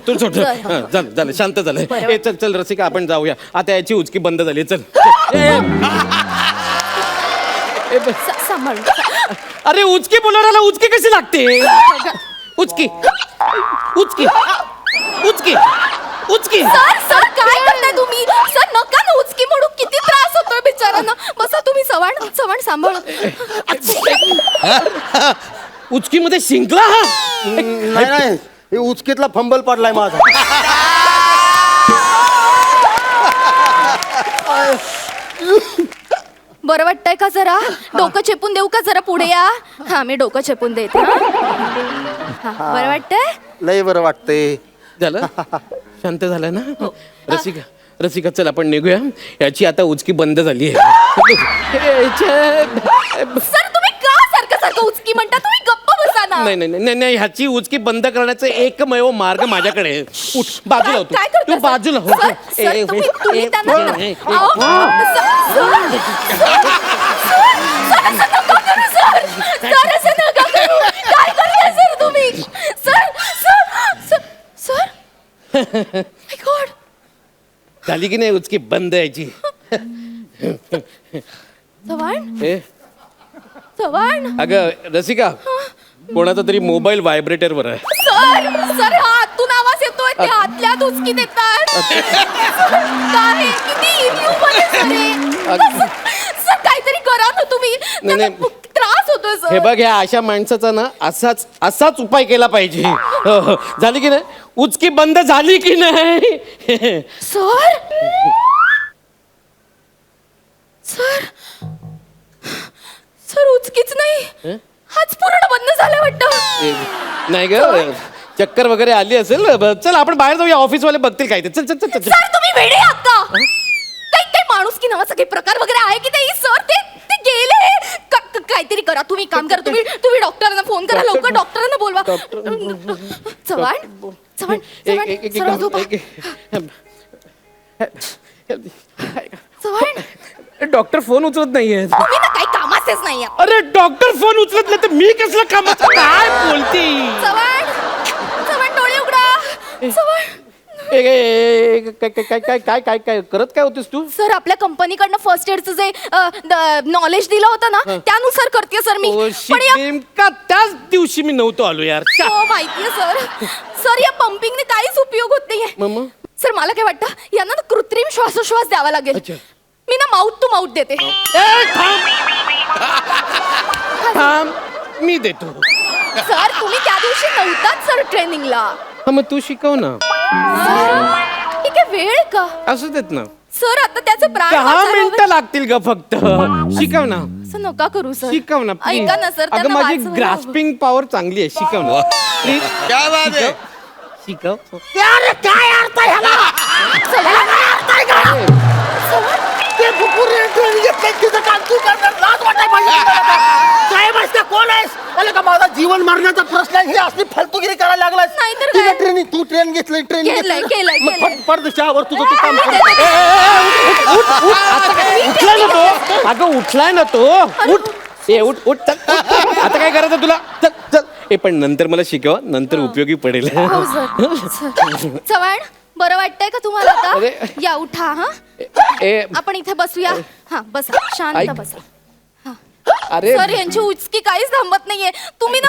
Speaker 4: तू सोड. झालं शांत झालंय. ए चल रसिका आपण जाऊया आता. याची उचकी बंद झाली. चल
Speaker 5: सांभाळून.
Speaker 4: अरे उचकी बोलवण्याला उचकी कशी लागते. उचकी
Speaker 5: सर काय करताय तुम्ही. सर नका ना उचकी म्हणून. किती त्रास होतोय बिचारांना. बसा तुम्ही. चव्हाण सांभाळून.
Speaker 4: उचकी मध्ये शिंकला हा.
Speaker 2: नाही हे उचकीतला फंबल पडलाय माझा.
Speaker 5: बरं वाटतंय का जरा. डोकं चेपून देऊ का जरा पुढे या. हा मी डोकं चेपून देते. हा बरं वाटतंय.
Speaker 2: लय बरं वाटतंय.
Speaker 4: झालं शांत झालं ना. रसिका चल आपण निघूया. याची आता उचकी बंद झाली आहे.
Speaker 5: सर तुम्ही का सारखं उचकी म्हणता. तुम्ही गप्प बसा ना.
Speaker 4: नाही ह्याची उचकी बंद करण्याचा एकमेव मार्ग माझ्याकडे आहे. उठ बाजूला होतो
Speaker 5: काय करताय,
Speaker 4: तू बाजूला हो.
Speaker 5: सर, सर, तुम्ही त्यांना अहो, सर, असं नका करू. काय करताय सर तुम्ही. Sir My God.
Speaker 4: झाली की नाही उचकी बंद यायची.
Speaker 5: चव्हाण
Speaker 4: अगं रसिका कोणाचा तरी मोबाईल व्हायब्रेटरवर आहे.
Speaker 5: सर हातून आवाज येतोय. ते आतल्या उचकी देतात. काय किती सर काहीतरी करा ना तुम्ही.
Speaker 4: नाही.
Speaker 5: त्रास होतोय सर.
Speaker 4: हे बघ ह्या अशा माणसाचा ना असाच उपाय केला पाहिजे. झाली की नाही उचकी बंद झाली की नाही.
Speaker 5: सर उचकीच नाही. हाच पूर्ण बंद झाला वाटतं.
Speaker 4: नाही ग चक्कर वगैरे आली असेल. चल आपण बाहेर जाऊया. ऑफिस वाले बघतील काय ते. चल
Speaker 5: सर तुम्ही वेडे आहात का. काही माणूस की नावाचा काही प्रकार वगैरे आहे की नाही सर ते ते गेले काहीतरी करा तुम्ही काम करा तुम्ही डॉक्टरांना फोन करा लवकर डॉक्टरांना बोलवा चव्हाण चव्हाण चव्हाण सरळ झोपा. चव्हाण
Speaker 7: डॉक्टर फोन उचलत नाहीये.
Speaker 5: तुम्ही ना काही कामाचेच नाही आहे.
Speaker 7: अरे डॉक्टर फोन उचलत नाही तर मी कसलं कामाचं काय बोलते.
Speaker 5: चव्हाण चव्हाण डोळे उघडा चव्हाण.
Speaker 7: काय काय काय करत काय होतीस तू.
Speaker 5: सर आपल्या कंपनीकडनं फर्स्ट एडचं जे नॉलेज दिलं होतं ना त्यानुसार करते सर मी पण या
Speaker 7: नेमका त्याच दिवशी मी नव्हतो आलो यार.
Speaker 5: हो माहितीये सर सर या पंपिंगने काहीच उपयोग होत नाहीये सर मला काय वाटतं यांना ना कृत्रिम श्वासोश्वास द्यावा लागेल मी ना माउथ टू माउथ देते
Speaker 7: थांब मी देतो.
Speaker 5: सर तुम्ही त्या दिवशी नव्हताच सर ट्रेनिंगला
Speaker 7: मग तू शिकव ना.
Speaker 5: ठीक आहे वेळ का
Speaker 7: असू देत ना.
Speaker 5: सर आता त्याचे प्राण
Speaker 7: 10
Speaker 5: वाचायला
Speaker 7: मिनिटं
Speaker 5: हवे.
Speaker 7: लागतील ग फक्त. शिकव ना
Speaker 5: असं नका करू सर
Speaker 7: शिकव ना please.
Speaker 5: ऐका ना सर
Speaker 7: अगं
Speaker 5: त्यांना
Speaker 7: माझी
Speaker 5: वाचवायला हवं.
Speaker 7: ग्रास्पिंग पॉवर चांगली आहे. शिकव ना प्लीज.
Speaker 8: क्या बात आहे.
Speaker 7: शिकव.
Speaker 2: काय अर्थ आहे ह्याला? ह्याला काय अर्थ आहे का? ते बुकुरे ट्रेन घेतलंय, तिचं काम तू करणार, लाज वाटाय पाहिजे तुला. साहेब आहेस का कोण आहेस? अरे का माझा जीवन मारण्याचा प्रश्न आहे, ही असली फालतुगिरी करायला लागलास.
Speaker 5: नाहीतर
Speaker 2: ठीक आहे,
Speaker 5: काय?
Speaker 2: ट्रेनिंग तू ट्रेन घेतलंय ट्रेन
Speaker 5: केलंय.
Speaker 2: परदेशावर तुझं तू काम कर.
Speaker 7: उठलाय ना तो. अगं उठलाय ना तो. उठ ए उठ उठ चल. आता काय करायचं तुला. चल चल. ए पण नंतर मला शिकव नंतर उपयोगी पडेल.
Speaker 5: हो सर चव्हाण बरं वाटतंय का तुम्हाला आता
Speaker 7: अरे.
Speaker 5: या उठा हा
Speaker 7: ए
Speaker 5: आपण इथे बसूया हा बसा शांत
Speaker 7: ऐक.
Speaker 5: बसा हा.
Speaker 7: अरे
Speaker 5: सर यांची उचकी काहीच थांबत नाहीये तुम्ही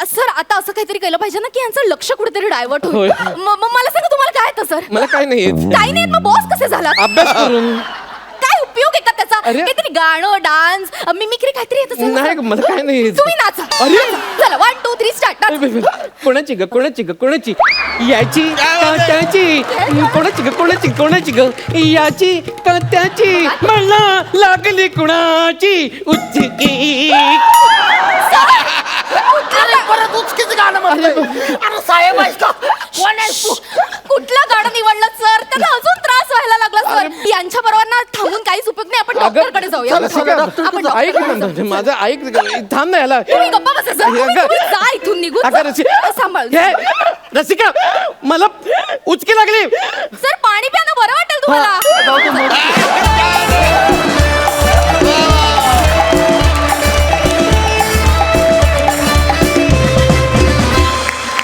Speaker 5: सर आता असं काहीतरी केलं पाहिजे ना की यांचं लक्ष कुठेतरी डायव्हर्ट होईल
Speaker 7: होय.
Speaker 5: मला सांगा तुम्हाला काय येतं सर
Speaker 7: मला काय नाही येत.
Speaker 5: काही नाही मग बॉस कसे झाला
Speaker 7: अभ्यास करून.
Speaker 5: काय उपयोग आहे का त्याचा
Speaker 7: अरे.
Speaker 5: काहीतरी गाणं डान्स मिमिक्री काहीतरी येत असेल ना,
Speaker 7: नाही
Speaker 5: सर?
Speaker 7: ग, मला काय नाही येत.
Speaker 5: तुम्ही नाचा
Speaker 7: अरे.
Speaker 5: नाचा. चला 1 2 3 स्टार्ट
Speaker 7: कोणाची ग कोणाची ग कोणाची याची का त्याची कोणाची ग कोणाची कोणाची ग याची का त्याची मला लागली कुणाची उच्ची.
Speaker 2: परत उचकीचं गाणं म्हणतोय. अरे साहेब आहेस का कोण आहेस तू?
Speaker 5: कुठलं गाणं निवडलं सर त्यांना अजून त्रास व्हायला लागला सर यांच्या बरोबर ना थांबून काहीच उपयोग नाही आपण डॉक्टरकडे जाऊया
Speaker 2: चला, चला, डॉक्टर
Speaker 5: आपण
Speaker 7: ऐक
Speaker 5: डॉक्टरकडे
Speaker 7: ना माझं ऐक थांब ना याला.
Speaker 5: तुम्ही गप्पा बसा सर
Speaker 7: अगं.
Speaker 5: तुम्ही जा इथून निघून
Speaker 7: अगं,
Speaker 5: जा.
Speaker 7: रसिका.
Speaker 5: सांभाळ
Speaker 7: हे, रसिका मला उचकी लागली.
Speaker 5: सर पाणी प्या ना बरं वाटेल तुम्हाला